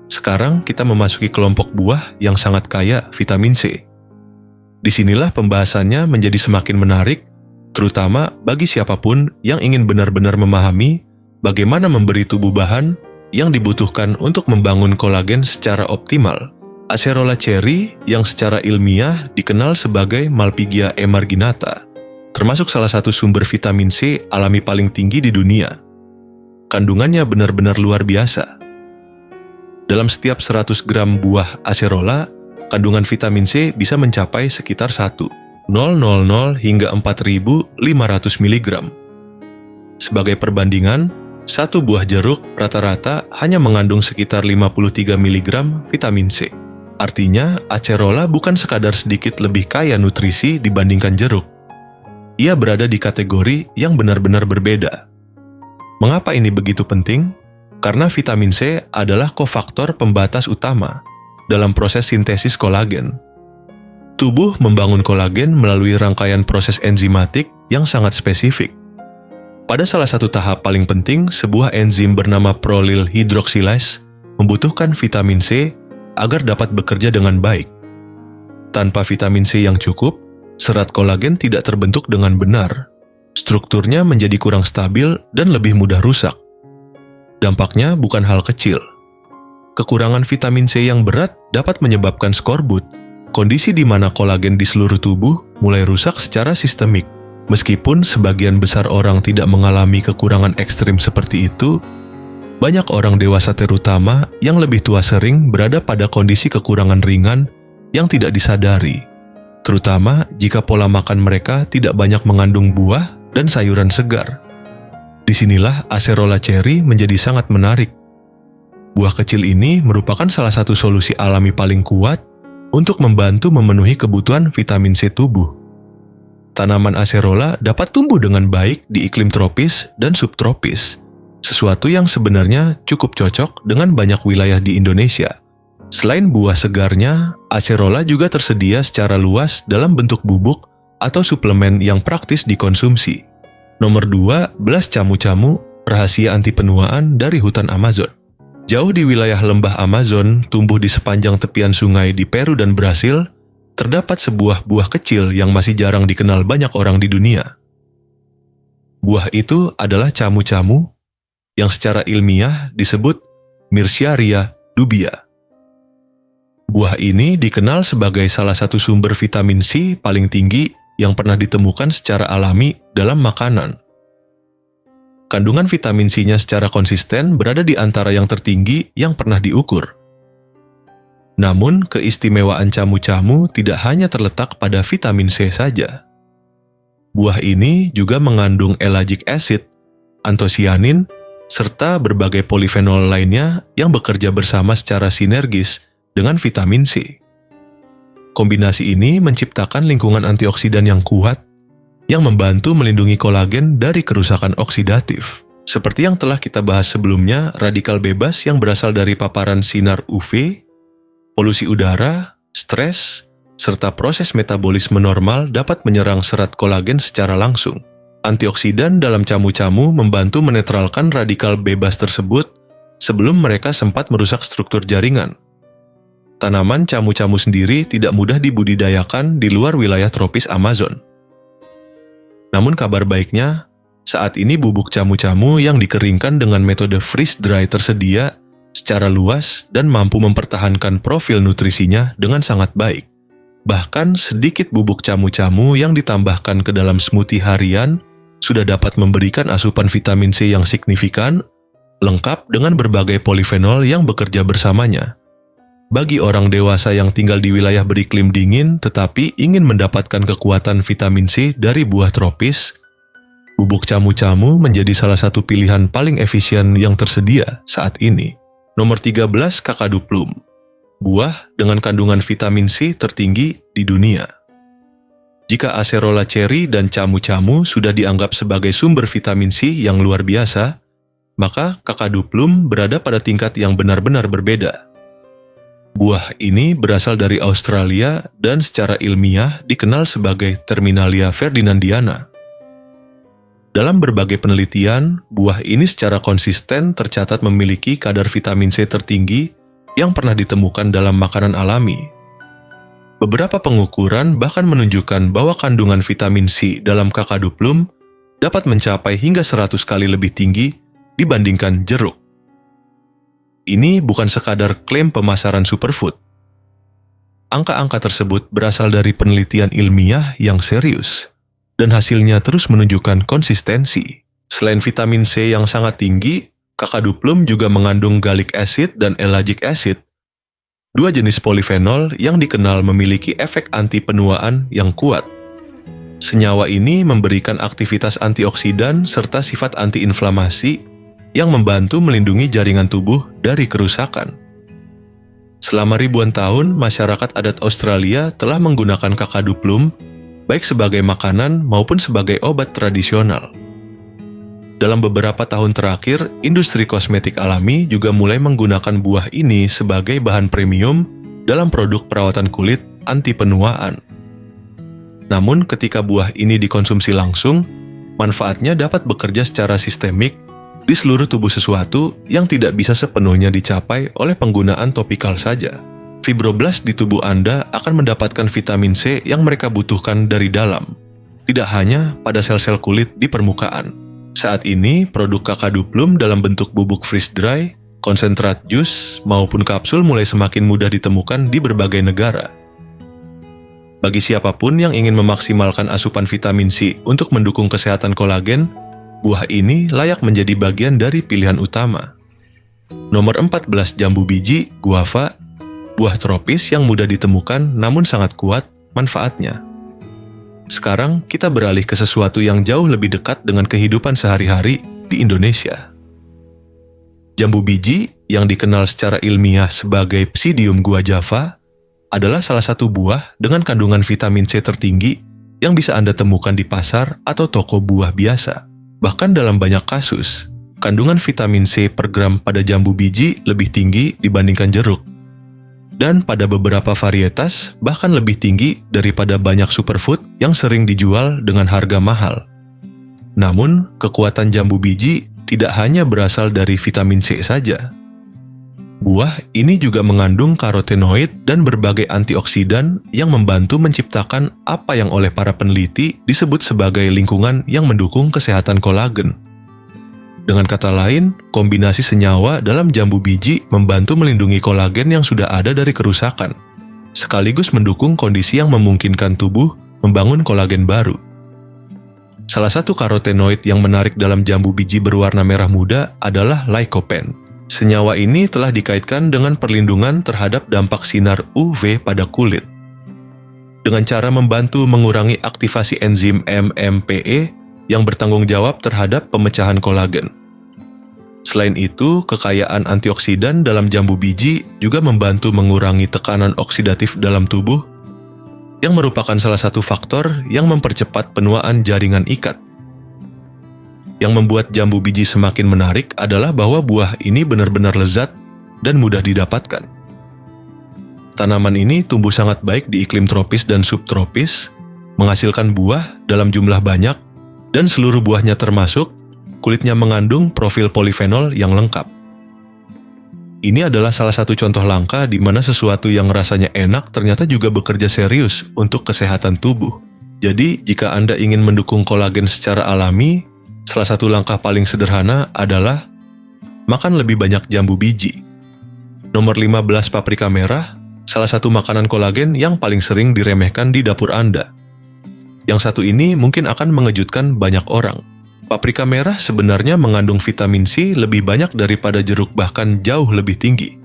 Sekarang kita memasuki kelompok buah yang sangat kaya vitamin C. Disinilah pembahasannya menjadi semakin menarik, terutama bagi siapapun yang ingin benar-benar memahami bagaimana memberi tubuh bahan yang dibutuhkan untuk membangun kolagen secara optimal. Acerola cherry yang secara ilmiah dikenal sebagai Malpighiae marginata, termasuk salah satu sumber vitamin C alami paling tinggi di dunia. Kandungannya benar-benar luar biasa. Dalam setiap 100 gram buah acerola, kandungan vitamin C bisa mencapai sekitar 1,000 hingga 4.500 mg. Sebagai perbandingan, satu buah jeruk rata-rata hanya mengandung sekitar 53 mg vitamin C. Artinya, acerola bukan sekadar sedikit lebih kaya nutrisi dibandingkan jeruk. Ia berada di kategori yang benar-benar berbeda. Mengapa ini begitu penting? Karena vitamin C adalah kofaktor pembatas utama dalam proses sintesis kolagen. Tubuh membangun kolagen melalui rangkaian proses enzimatik yang sangat spesifik. Pada salah satu tahap paling penting, sebuah enzim bernama prolyl hydroxylase membutuhkan vitamin C agar dapat bekerja dengan baik. Tanpa vitamin C yang cukup, serat kolagen tidak terbentuk dengan benar. Strukturnya menjadi kurang stabil dan lebih mudah rusak. Dampaknya bukan hal kecil. Kekurangan vitamin C yang berat dapat menyebabkan skorbut, kondisi di mana kolagen di seluruh tubuh mulai rusak secara sistemik. Meskipun sebagian besar orang tidak mengalami kekurangan ekstrim seperti itu, banyak orang dewasa terutama yang lebih tua sering berada pada kondisi kekurangan ringan yang tidak disadari, terutama jika pola makan mereka tidak banyak mengandung buah dan sayuran segar. Disinilah acerola cherry menjadi sangat menarik. Buah kecil ini merupakan salah satu solusi alami paling kuat untuk membantu memenuhi kebutuhan vitamin C tubuh. Tanaman acerola dapat tumbuh dengan baik di iklim tropis dan subtropis, sesuatu yang sebenarnya cukup cocok dengan banyak wilayah di Indonesia. Selain buah segarnya, acerola juga tersedia secara luas dalam bentuk bubuk atau suplemen yang praktis dikonsumsi. Nomor 2, belas camu-camu, rahasia anti penuaan dari hutan Amazon. Jauh di wilayah lembah Amazon, tumbuh di sepanjang tepian sungai di Peru dan Brasil, terdapat sebuah buah kecil yang masih jarang dikenal banyak orang di dunia. Buah itu adalah camu-camu yang secara ilmiah disebut Myrciaria dubia. Buah ini dikenal sebagai salah satu sumber vitamin C paling tinggi yang pernah ditemukan secara alami dalam makanan. Kandungan vitamin C-nya secara konsisten berada di antara yang tertinggi yang pernah diukur. Namun, keistimewaan camu-camu tidak hanya terletak pada vitamin C saja. Buah ini juga mengandung ellagic acid, antosianin, serta berbagai polifenol lainnya yang bekerja bersama secara sinergis dengan vitamin C. Kombinasi ini menciptakan lingkungan antioksidan yang kuat yang membantu melindungi kolagen dari kerusakan oksidatif. Seperti yang telah kita bahas sebelumnya, radikal bebas yang berasal dari paparan sinar UV, polusi udara, stres, serta proses metabolisme normal dapat menyerang serat kolagen secara langsung. Antioksidan dalam camu-camu membantu menetralkan radikal bebas tersebut sebelum mereka sempat merusak struktur jaringan. Tanaman camu-camu sendiri tidak mudah dibudidayakan di luar wilayah tropis Amazon. Namun kabar baiknya, saat ini bubuk camu-camu yang dikeringkan dengan metode freeze-dry tersedia secara luas dan mampu mempertahankan profil nutrisinya dengan sangat baik. Bahkan sedikit bubuk camu-camu yang ditambahkan ke dalam smoothie harian sudah dapat memberikan asupan vitamin C yang signifikan, lengkap dengan berbagai polifenol yang bekerja bersamanya. Bagi orang dewasa yang tinggal di wilayah beriklim dingin tetapi ingin mendapatkan kekuatan vitamin C dari buah tropis, bubuk camu-camu menjadi salah satu pilihan paling efisien yang tersedia saat ini. Nomor 13, kakadu plum. Buah dengan kandungan vitamin C tertinggi di dunia. Jika acerola cherry dan camu-camu sudah dianggap sebagai sumber vitamin C yang luar biasa, maka kakadu plum berada pada tingkat yang benar-benar berbeda. Buah ini berasal dari Australia dan secara ilmiah dikenal sebagai Terminalia ferdinandiana. Dalam berbagai penelitian, buah ini secara konsisten tercatat memiliki kadar vitamin C tertinggi yang pernah ditemukan dalam makanan alami. Beberapa pengukuran bahkan menunjukkan bahwa kandungan vitamin C dalam kakadu plum dapat mencapai hingga 100 kali lebih tinggi dibandingkan jeruk. Ini bukan sekadar klaim pemasaran superfood. Angka-angka tersebut berasal dari penelitian ilmiah yang serius, dan hasilnya terus menunjukkan konsistensi. Selain vitamin C yang sangat tinggi, kakadu plum juga mengandung gallic acid dan ellagic acid, dua jenis polifenol yang dikenal memiliki efek anti penuaan yang kuat. Senyawa ini memberikan aktivitas antioksidan serta sifat antiinflamasi yang membantu melindungi jaringan tubuh dari kerusakan. Selama ribuan tahun, masyarakat adat Australia telah menggunakan kakadu plum baik sebagai makanan maupun sebagai obat tradisional. Dalam beberapa tahun terakhir, industri kosmetik alami juga mulai menggunakan buah ini sebagai bahan premium dalam produk perawatan kulit anti penuaan. Namun ketika buah ini dikonsumsi langsung, manfaatnya dapat bekerja secara sistemik di seluruh tubuh sesuatu yang tidak bisa sepenuhnya dicapai oleh penggunaan topikal saja. Fibroblast di tubuh Anda akan mendapatkan vitamin C yang mereka butuhkan dari dalam, tidak hanya pada sel-sel kulit di permukaan. Saat ini, produk Kakaduplum dalam bentuk bubuk freeze dry, konsentrat jus, maupun kapsul mulai semakin mudah ditemukan di berbagai negara. Bagi siapapun yang ingin memaksimalkan asupan vitamin C untuk mendukung kesehatan kolagen, buah ini layak menjadi bagian dari pilihan utama. Nomor 14 jambu biji, guava, buah tropis yang mudah ditemukan namun sangat kuat manfaatnya. Sekarang kita beralih ke sesuatu yang jauh lebih dekat dengan kehidupan sehari-hari di Indonesia. Jambu biji yang dikenal secara ilmiah sebagai Psidium guajava adalah salah satu buah dengan kandungan vitamin C tertinggi yang bisa Anda temukan di pasar atau toko buah biasa. Bahkan dalam banyak kasus, kandungan vitamin C per gram pada jambu biji lebih tinggi dibandingkan jeruk. Dan pada beberapa varietas bahkan lebih tinggi daripada banyak superfood yang sering dijual dengan harga mahal. Namun, kekuatan jambu biji tidak hanya berasal dari vitamin C saja. Buah ini juga mengandung karotenoid dan berbagai antioksidan yang membantu menciptakan apa yang oleh para peneliti disebut sebagai lingkungan yang mendukung kesehatan kolagen. Dengan kata lain, kombinasi senyawa dalam jambu biji membantu melindungi kolagen yang sudah ada dari kerusakan, sekaligus mendukung kondisi yang memungkinkan tubuh membangun kolagen baru. Salah satu karotenoid yang menarik dalam jambu biji berwarna merah muda adalah lycopene. Senyawa ini telah dikaitkan dengan perlindungan terhadap dampak sinar UV pada kulit. Dengan cara membantu mengurangi aktivasi enzim MMPE yang bertanggung jawab terhadap pemecahan kolagen. Selain itu, kekayaan antioksidan dalam jambu biji juga membantu mengurangi tekanan oksidatif dalam tubuh, yang merupakan salah satu faktor yang mempercepat penuaan jaringan ikat. Yang membuat jambu biji semakin menarik adalah bahwa buah ini benar-benar lezat dan mudah didapatkan. Tanaman ini tumbuh sangat baik di iklim tropis dan subtropis, menghasilkan buah dalam jumlah banyak, dan seluruh buahnya termasuk kulitnya mengandung profil polifenol yang lengkap. Ini adalah salah satu contoh langka di mana sesuatu yang rasanya enak ternyata juga bekerja serius untuk kesehatan tubuh. Jadi, jika Anda ingin mendukung kolagen secara alami, salah satu langkah paling sederhana adalah makan lebih banyak jambu biji. Nomor 15 paprika merah, salah satu makanan kolagen yang paling sering diremehkan di dapur Anda. Yang satu ini mungkin akan mengejutkan banyak orang. Paprika merah sebenarnya mengandung vitamin C lebih banyak daripada jeruk, bahkan jauh lebih tinggi.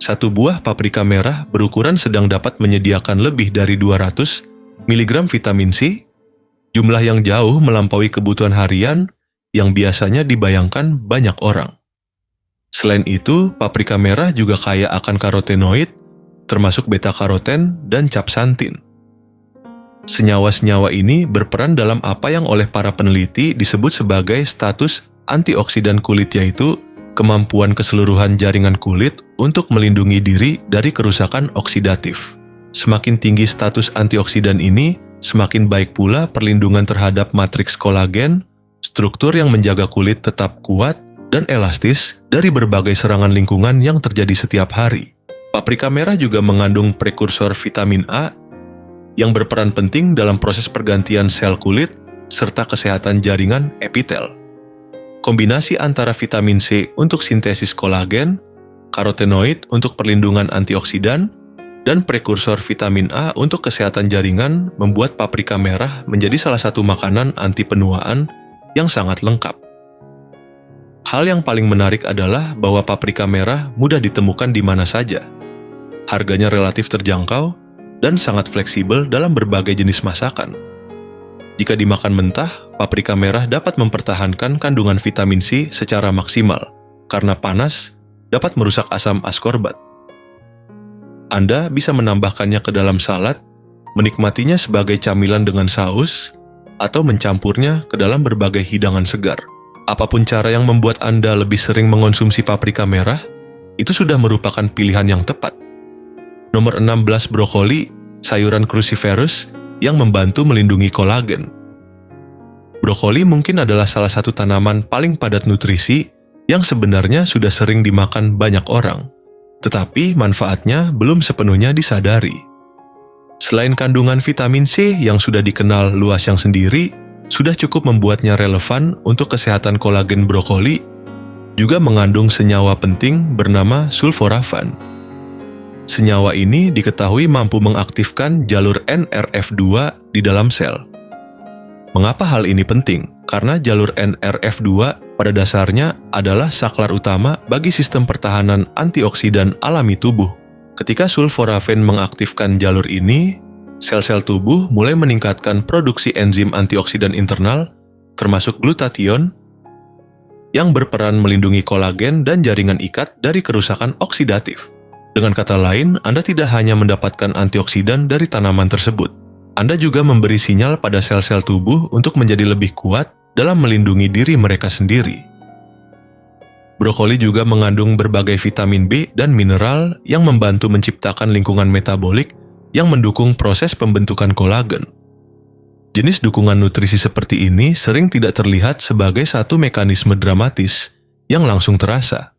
Satu buah paprika merah berukuran sedang dapat menyediakan lebih dari 200 mg vitamin C, jumlah yang jauh melampaui kebutuhan harian yang biasanya dibayangkan banyak orang. Selain itu, paprika merah juga kaya akan karotenoid, termasuk beta-karoten dan capsantin. Senyawa-senyawa ini berperan dalam apa yang oleh para peneliti disebut sebagai status antioksidan kulit, yaitu kemampuan keseluruhan jaringan kulit untuk melindungi diri dari kerusakan oksidatif. Semakin tinggi status antioksidan ini, semakin baik pula perlindungan terhadap matriks kolagen, struktur yang menjaga kulit tetap kuat dan elastis dari berbagai serangan lingkungan yang terjadi setiap hari. Paprika merah juga mengandung prekursor vitamin A yang berperan penting dalam proses pergantian sel kulit serta kesehatan jaringan epitel. Kombinasi antara vitamin C untuk sintesis kolagen, karotenoid untuk perlindungan antioksidan, dan prekursor vitamin A untuk kesehatan jaringan membuat paprika merah menjadi salah satu makanan anti penuaan yang sangat lengkap. Hal yang paling menarik adalah bahwa paprika merah mudah ditemukan di mana saja. Harganya relatif terjangkau dan sangat fleksibel dalam berbagai jenis masakan. Jika dimakan mentah, paprika merah dapat mempertahankan kandungan vitamin C secara maksimal, karena panas dapat merusak asam askorbat. Anda bisa menambahkannya ke dalam salad, menikmatinya sebagai camilan dengan saus, atau mencampurnya ke dalam berbagai hidangan segar. Apapun cara yang membuat Anda lebih sering mengonsumsi paprika merah, itu sudah merupakan pilihan yang tepat. Nomor 16 brokoli, sayuran cruciferous yang membantu melindungi kolagen. Brokoli mungkin adalah salah satu tanaman paling padat nutrisi yang sebenarnya sudah sering dimakan banyak orang, tetapi manfaatnya belum sepenuhnya disadari. Selain kandungan vitamin C yang sudah dikenal luas yang sendiri, sudah cukup membuatnya relevan untuk kesehatan kolagen brokoli, juga mengandung senyawa penting bernama sulforafan. Senyawa ini diketahui mampu mengaktifkan jalur NRF2 di dalam sel. Mengapa hal ini penting? Karena jalur NRF2 pada dasarnya adalah saklar utama bagi sistem pertahanan antioksidan alami tubuh. Ketika sulforafan mengaktifkan jalur ini, sel-sel tubuh mulai meningkatkan produksi enzim antioksidan internal, termasuk glutathione, yang berperan melindungi kolagen dan jaringan ikat dari kerusakan oksidatif. Dengan kata lain, Anda tidak hanya mendapatkan antioksidan dari tanaman tersebut, Anda juga memberi sinyal pada sel-sel tubuh untuk menjadi lebih kuat dalam melindungi diri mereka sendiri. Brokoli juga mengandung berbagai vitamin B dan mineral yang membantu menciptakan lingkungan metabolik yang mendukung proses pembentukan kolagen. Jenis dukungan nutrisi seperti ini sering tidak terlihat sebagai satu mekanisme dramatis yang langsung terasa.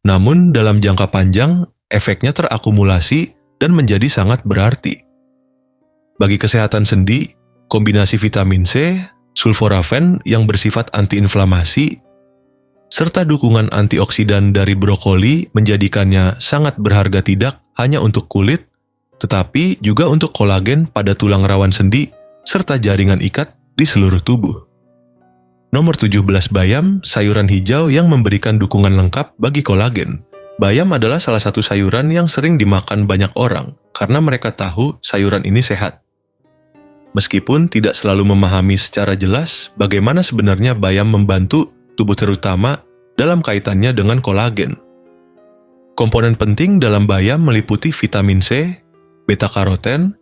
Namun dalam jangka panjang, efeknya terakumulasi dan menjadi sangat berarti. Bagi kesehatan sendi, kombinasi vitamin C, sulforafan yang bersifat antiinflamasi, serta dukungan antioksidan dari brokoli menjadikannya sangat berharga tidak hanya untuk kulit, tetapi juga untuk kolagen pada tulang rawan sendi serta jaringan ikat di seluruh tubuh. Nomor 17 bayam, sayuran hijau yang memberikan dukungan lengkap bagi kolagen. Bayam adalah salah satu sayuran yang sering dimakan banyak orang karena mereka tahu sayuran ini sehat. Meskipun tidak selalu memahami secara jelas bagaimana sebenarnya bayam membantu tubuh terutama dalam kaitannya dengan kolagen. Komponen penting dalam bayam meliputi vitamin C, beta-karoten,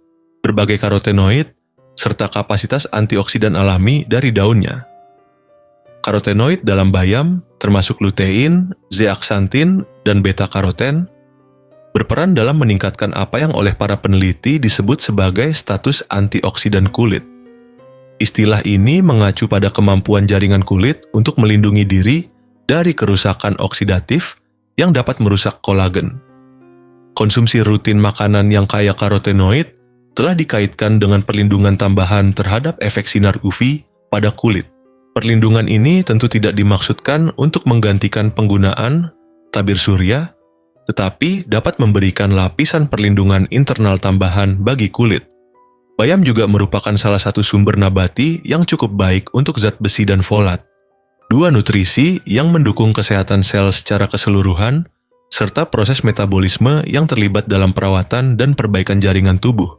berbagai karotenoid, serta kapasitas antioksidan alami dari daunnya. Karotenoid dalam bayam, termasuk lutein, zeaxanthin, dan beta-karoten, berperan dalam meningkatkan apa yang oleh para peneliti disebut sebagai status antioksidan kulit. Istilah ini mengacu pada kemampuan jaringan kulit untuk melindungi diri dari kerusakan oksidatif yang dapat merusak kolagen. Konsumsi rutin makanan yang kaya karotenoid telah dikaitkan dengan perlindungan tambahan terhadap efek sinar UV pada kulit. Perlindungan ini tentu tidak dimaksudkan untuk menggantikan penggunaan tabir surya, tetapi dapat memberikan lapisan perlindungan internal tambahan bagi kulit. Bayam juga merupakan salah satu sumber nabati yang cukup baik untuk zat besi dan folat, dua nutrisi yang mendukung kesehatan sel secara keseluruhan, serta proses metabolisme yang terlibat dalam perawatan dan perbaikan jaringan tubuh.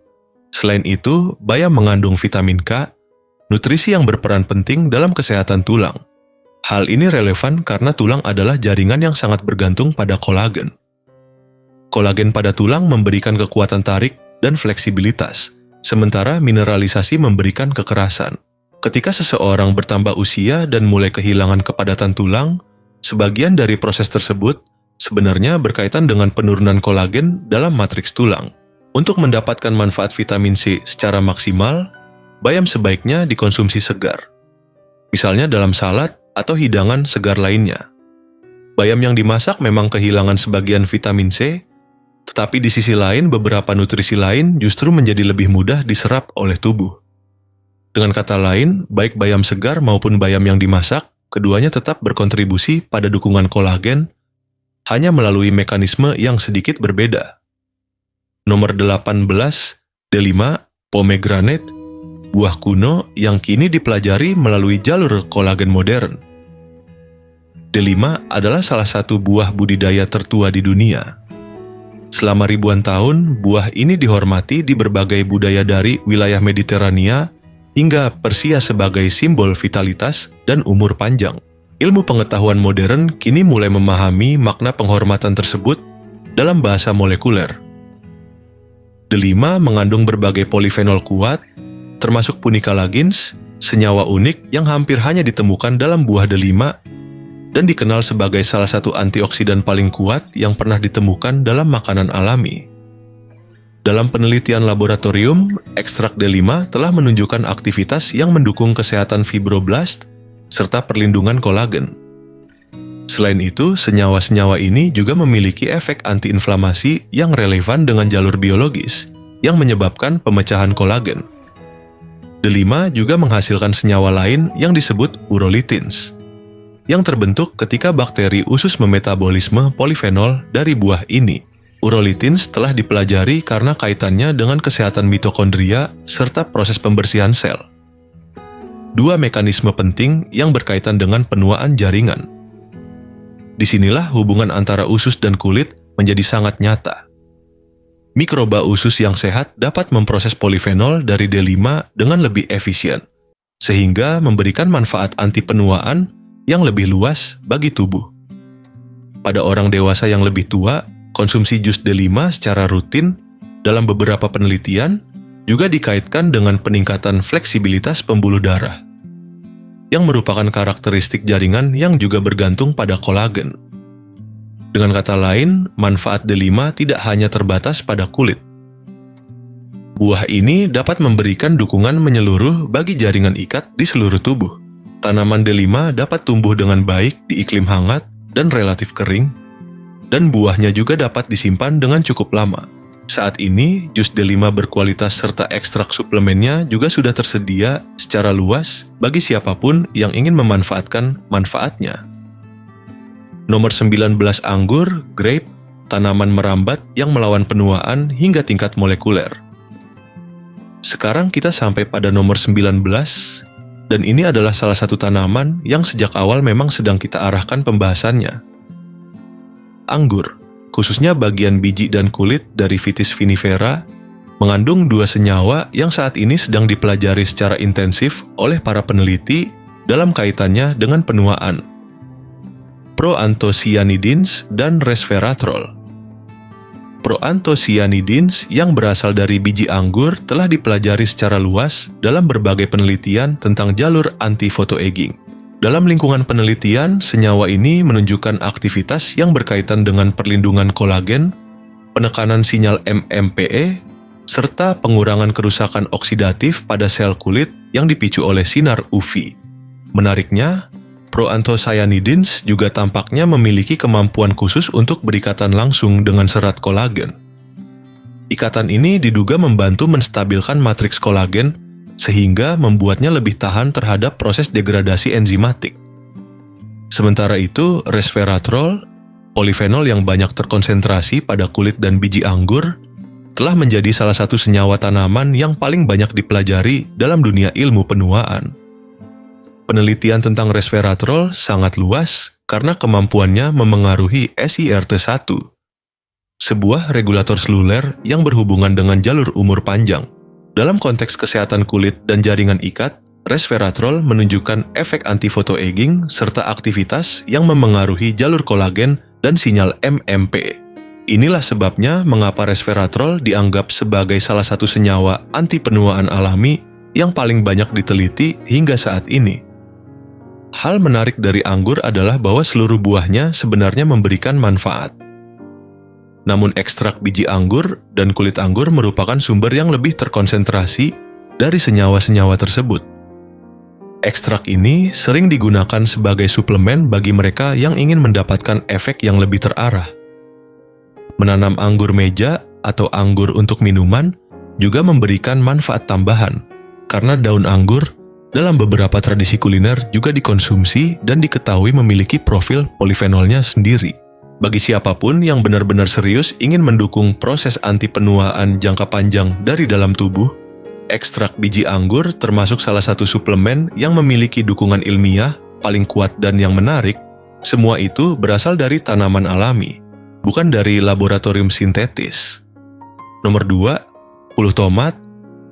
Selain itu, bayam mengandung vitamin K, nutrisi yang berperan penting dalam kesehatan tulang. Hal ini relevan karena tulang adalah jaringan yang sangat bergantung pada kolagen. Kolagen pada tulang memberikan kekuatan tarik dan fleksibilitas, sementara mineralisasi memberikan kekerasan. Ketika seseorang bertambah usia dan mulai kehilangan kepadatan tulang, sebagian dari proses tersebut sebenarnya berkaitan dengan penurunan kolagen dalam matriks tulang. Untuk mendapatkan manfaat vitamin C secara maksimal, bayam sebaiknya dikonsumsi segar. Misalnya dalam salad atau hidangan segar lainnya. Bayam yang dimasak memang kehilangan sebagian vitamin C, tetapi di sisi lain beberapa nutrisi lain justru menjadi lebih mudah diserap oleh tubuh. Dengan kata lain, baik bayam segar maupun bayam yang dimasak, keduanya tetap berkontribusi pada dukungan kolagen, hanya melalui mekanisme yang sedikit berbeda. Nomor 18, D5, pomegranate, buah kuno yang kini dipelajari melalui jalur kolagen modern. D5 adalah salah satu buah budidaya tertua di dunia. Selama ribuan tahun, buah ini dihormati di berbagai budaya dari wilayah Mediterania hingga Persia sebagai simbol vitalitas dan umur panjang. Ilmu pengetahuan modern kini mulai memahami makna penghormatan tersebut dalam bahasa molekuler. D5 mengandung berbagai polifenol kuat, termasuk punica lagens, senyawa unik yang hampir hanya ditemukan dalam buah D5 dan dikenal sebagai salah satu antioksidan paling kuat yang pernah ditemukan dalam makanan alami. Dalam penelitian laboratorium, ekstrak D5 telah menunjukkan aktivitas yang mendukung kesehatan fibroblast serta perlindungan kolagen. Selain itu, senyawa-senyawa ini juga memiliki efek antiinflamasi yang relevan dengan jalur biologis yang menyebabkan pemecahan kolagen. D5 juga menghasilkan senyawa lain yang disebut urolitins, yang terbentuk ketika bakteri usus memetabolisme polifenol dari buah ini. Urolitins telah dipelajari karena kaitannya dengan kesehatan mitokondria serta proses pembersihan sel. Dua mekanisme penting yang berkaitan dengan penuaan jaringan. Disinilah hubungan antara usus dan kulit menjadi sangat nyata. Mikroba usus yang sehat dapat memproses polifenol dari D5 dengan lebih efisien, sehingga memberikan manfaat anti penuaan yang lebih luas bagi tubuh. Pada orang dewasa yang lebih tua, konsumsi jus D5 secara rutin dalam beberapa penelitian juga dikaitkan dengan peningkatan fleksibilitas pembuluh darah, yang merupakan karakteristik jaringan yang juga bergantung pada kolagen. Dengan kata lain, manfaat D5 tidak hanya terbatas pada kulit. Buah ini dapat memberikan dukungan menyeluruh bagi jaringan ikat di seluruh tubuh. Tanaman D5 dapat tumbuh dengan baik di iklim hangat dan relatif kering, dan buahnya juga dapat disimpan dengan cukup lama. Saat ini, jus D5 berkualitas serta ekstrak suplemennya juga sudah tersedia secara luas bagi siapapun yang ingin memanfaatkan manfaatnya. Nomor 19 anggur, grape, tanaman merambat yang melawan penuaan hingga tingkat molekuler. Sekarang kita sampai pada nomor 19, dan ini adalah salah satu tanaman yang sejak awal memang sedang kita arahkan pembahasannya. Anggur, khususnya bagian biji dan kulit dari Vitis vinifera, mengandung dua senyawa yang saat ini sedang dipelajari secara intensif oleh para peneliti dalam kaitannya dengan penuaan: proanthocyanidins dan resveratrol. Proanthocyanidins yang berasal dari biji anggur telah dipelajari secara luas dalam berbagai penelitian tentang jalur anti-photoaging. Dalam lingkungan penelitian, senyawa ini menunjukkan aktivitas yang berkaitan dengan perlindungan kolagen, penekanan sinyal MMPE, serta pengurangan kerusakan oksidatif pada sel kulit yang dipicu oleh sinar UV. Menariknya, proanthocyanidins juga tampaknya memiliki kemampuan khusus untuk berikatan langsung dengan serat kolagen. Ikatan ini diduga membantu menstabilkan matriks kolagen sehingga membuatnya lebih tahan terhadap proses degradasi enzimatik. Sementara itu, resveratrol, polifenol yang banyak terkonsentrasi pada kulit dan biji anggur, telah menjadi salah satu senyawa tanaman yang paling banyak dipelajari dalam dunia ilmu penuaan. Penelitian tentang resveratrol sangat luas karena kemampuannya memengaruhi SIRT1, sebuah regulator seluler yang berhubungan dengan jalur umur panjang. Dalam konteks kesehatan kulit dan jaringan ikat, resveratrol menunjukkan efek anti-photoaging serta aktivitas yang memengaruhi jalur kolagen dan sinyal MMP. Inilah sebabnya mengapa resveratrol dianggap sebagai salah satu senyawa anti penuaan alami yang paling banyak diteliti hingga saat ini. Hal menarik dari anggur adalah bahwa seluruh buahnya sebenarnya memberikan manfaat. Namun ekstrak biji anggur dan kulit anggur merupakan sumber yang lebih terkonsentrasi dari senyawa-senyawa tersebut. Ekstrak ini sering digunakan sebagai suplemen bagi mereka yang ingin mendapatkan efek yang lebih terarah. Menanam anggur meja atau anggur untuk minuman juga memberikan manfaat tambahan, karena daun anggur dalam beberapa tradisi kuliner juga dikonsumsi dan diketahui memiliki profil polifenolnya sendiri. Bagi siapapun yang benar-benar serius ingin mendukung proses anti penuaan jangka panjang dari dalam tubuh, ekstrak biji anggur termasuk salah satu suplemen yang memiliki dukungan ilmiah paling kuat dan yang menarik. Semua itu berasal dari tanaman alami, bukan dari laboratorium sintetis. Nomor 2, puluh tomat,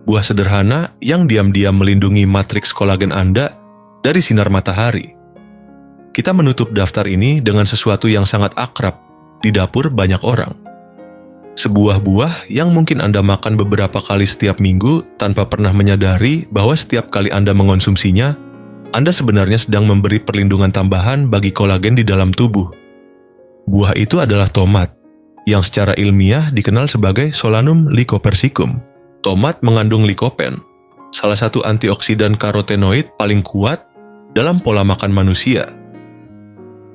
buah sederhana yang diam-diam melindungi matriks kolagen Anda dari sinar matahari. Kita menutup daftar ini dengan sesuatu yang sangat akrab di dapur banyak orang. Sebuah buah yang mungkin Anda makan beberapa kali setiap minggu tanpa pernah menyadari bahwa setiap kali Anda mengonsumsinya, Anda sebenarnya sedang memberi perlindungan tambahan bagi kolagen di dalam tubuh. Buah itu adalah tomat. yang secara ilmiah dikenal sebagai Solanum lycopersicum. Tomat mengandung lycopene, salah satu antioksidan karotenoid paling kuat dalam pola makan manusia.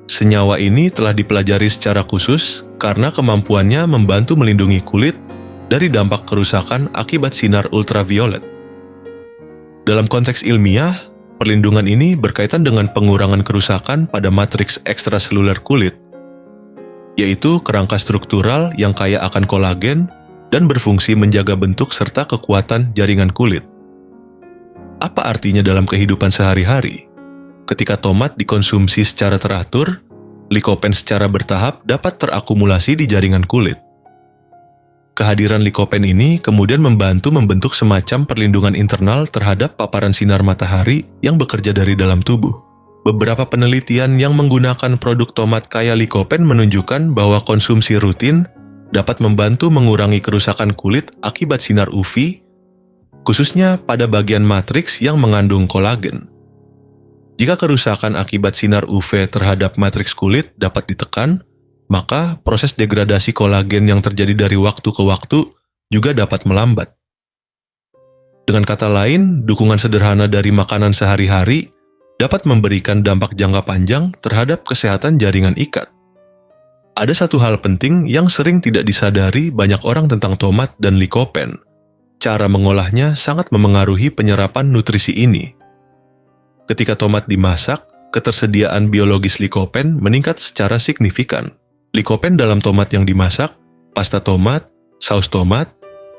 Senyawa ini telah dipelajari secara khusus karena kemampuannya membantu melindungi kulit dari dampak kerusakan akibat sinar ultraviolet. Dalam konteks ilmiah, perlindungan ini berkaitan dengan pengurangan kerusakan pada matriks ekstraseluler kulit, yaitu kerangka struktural yang kaya akan kolagen dan berfungsi menjaga bentuk serta kekuatan jaringan kulit. Apa artinya dalam kehidupan sehari-hari? Ketika tomat dikonsumsi secara teratur, lycopene secara bertahap dapat terakumulasi di jaringan kulit. Kehadiran lycopene ini kemudian membantu membentuk semacam perlindungan internal terhadap paparan sinar matahari yang bekerja dari dalam tubuh. Beberapa penelitian yang menggunakan produk tomat kaya lycopene menunjukkan bahwa konsumsi rutin dapat membantu mengurangi kerusakan kulit akibat sinar UV, khususnya pada bagian matriks yang mengandung kolagen. Jika kerusakan akibat sinar UV terhadap matriks kulit dapat ditekan, maka proses degradasi kolagen yang terjadi dari waktu ke waktu juga dapat melambat. Dengan kata lain, dukungan sederhana dari makanan sehari-hari dapat memberikan dampak jangka panjang terhadap kesehatan jaringan ikat. Ada satu hal penting yang sering tidak disadari banyak orang tentang tomat dan lycopene. Cara mengolahnya sangat memengaruhi penyerapan nutrisi ini. Ketika tomat dimasak, ketersediaan biologis lycopene meningkat secara signifikan. Lycopene dalam tomat yang dimasak, pasta tomat, saus tomat,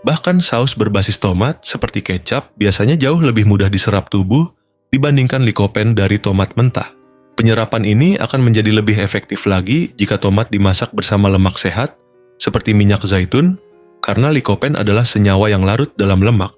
bahkan saus berbasis tomat seperti kecap biasanya jauh lebih mudah diserap tubuh dibandingkan lycopene dari tomat mentah. Penyerapan ini akan menjadi lebih efektif lagi jika tomat dimasak bersama lemak sehat seperti minyak zaitun, karena lycopene adalah senyawa yang larut dalam lemak.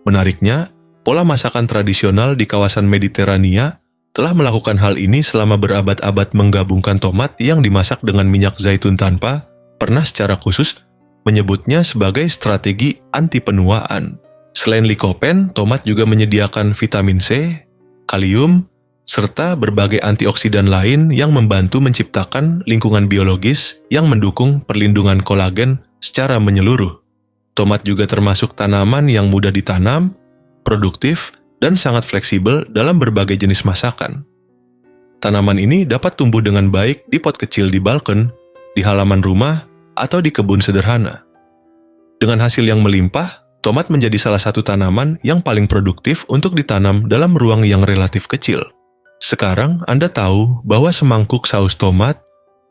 Menariknya, pola masakan tradisional di kawasan Mediterania telah melakukan hal ini selama berabad-abad, menggabungkan tomat yang dimasak dengan minyak zaitun tanpa pernah secara khusus menyebutnya sebagai strategi anti penuaan. Selain lycopene, tomat juga menyediakan vitamin C, kalium, serta berbagai antioksidan lain yang membantu menciptakan lingkungan biologis yang mendukung perlindungan kolagen secara menyeluruh. Tomat juga termasuk tanaman yang mudah ditanam, produktif, dan sangat fleksibel dalam berbagai jenis masakan. Tanaman ini dapat tumbuh dengan baik di pot kecil di balkon, di halaman rumah, atau di kebun sederhana. Dengan hasil yang melimpah, tomat menjadi salah satu tanaman yang paling produktif untuk ditanam dalam ruang yang relatif kecil. Sekarang Anda tahu bahwa semangkuk saus tomat,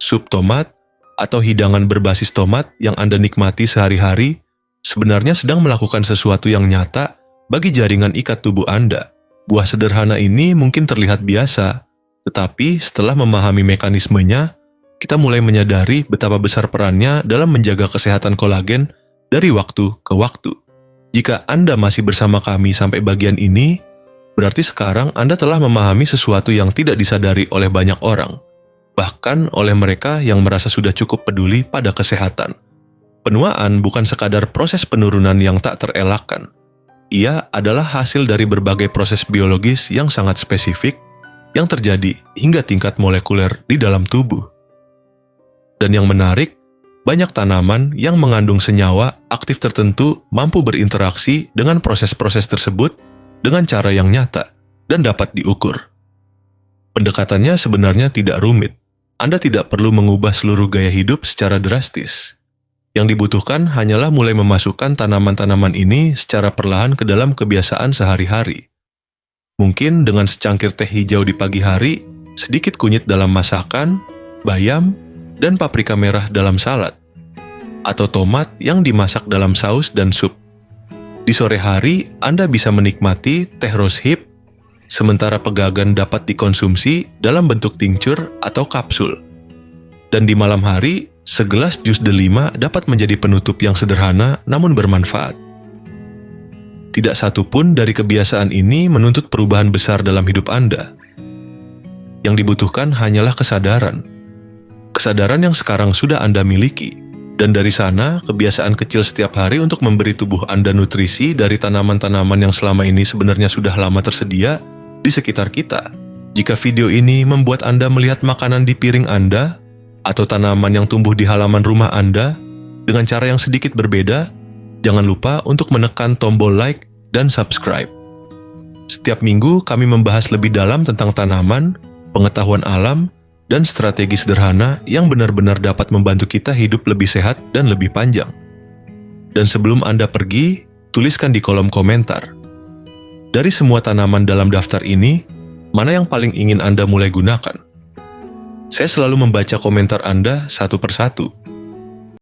sup tomat, atau hidangan berbasis tomat yang Anda nikmati sehari-hari sebenarnya sedang melakukan sesuatu yang nyata bagi jaringan ikat tubuh Anda. Buah sederhana ini mungkin terlihat biasa, tetapi setelah memahami mekanismenya, kita mulai menyadari betapa besar perannya dalam menjaga kesehatan kolagen dari waktu ke waktu. Jika Anda masih bersama kami sampai bagian ini, berarti sekarang Anda telah memahami sesuatu yang tidak disadari oleh banyak orang, bahkan oleh mereka yang merasa sudah cukup peduli pada kesehatan. Penuaan bukan sekadar proses penurunan yang tak terelakkan. Ia adalah hasil dari berbagai proses biologis yang sangat spesifik yang terjadi hingga tingkat molekuler di dalam tubuh. Dan yang menarik, banyak tanaman yang mengandung senyawa aktif tertentu mampu berinteraksi dengan proses-proses tersebut dengan cara yang nyata dan dapat diukur. Pendekatannya sebenarnya tidak rumit. Anda tidak perlu mengubah seluruh gaya hidup secara drastis. Yang dibutuhkan hanyalah mulai memasukkan tanaman-tanaman ini secara perlahan ke dalam kebiasaan sehari-hari. Mungkin dengan secangkir teh hijau di pagi hari, sedikit kunyit dalam masakan, bayam, dan paprika merah dalam salad, atau tomat yang dimasak dalam saus dan sup. Di sore hari, Anda bisa menikmati teh rose hip, sementara pegagan dapat dikonsumsi dalam bentuk tinctur atau kapsul. Dan di malam hari, segelas jus delima dapat menjadi penutup yang sederhana namun bermanfaat. Tidak satu pun dari kebiasaan ini menuntut perubahan besar dalam hidup Anda. Yang dibutuhkan hanyalah kesadaran. Kesadaran yang sekarang sudah Anda miliki. Dan dari sana, kebiasaan kecil setiap hari untuk memberi tubuh Anda nutrisi dari tanaman-tanaman yang selama ini sebenarnya sudah lama tersedia di sekitar kita. Jika video ini membuat Anda melihat makanan di piring Anda, atau tanaman yang tumbuh di halaman rumah Anda dengan cara yang sedikit berbeda, jangan lupa untuk menekan tombol like dan subscribe. Setiap minggu kami membahas lebih dalam tentang tanaman, pengetahuan alam, dan strategi sederhana yang benar-benar dapat membantu kita hidup lebih sehat dan lebih panjang. Dan sebelum Anda pergi, tuliskan di kolom komentar. Dari semua tanaman dalam daftar ini, mana yang paling ingin Anda mulai gunakan? Saya selalu membaca komentar Anda satu persatu.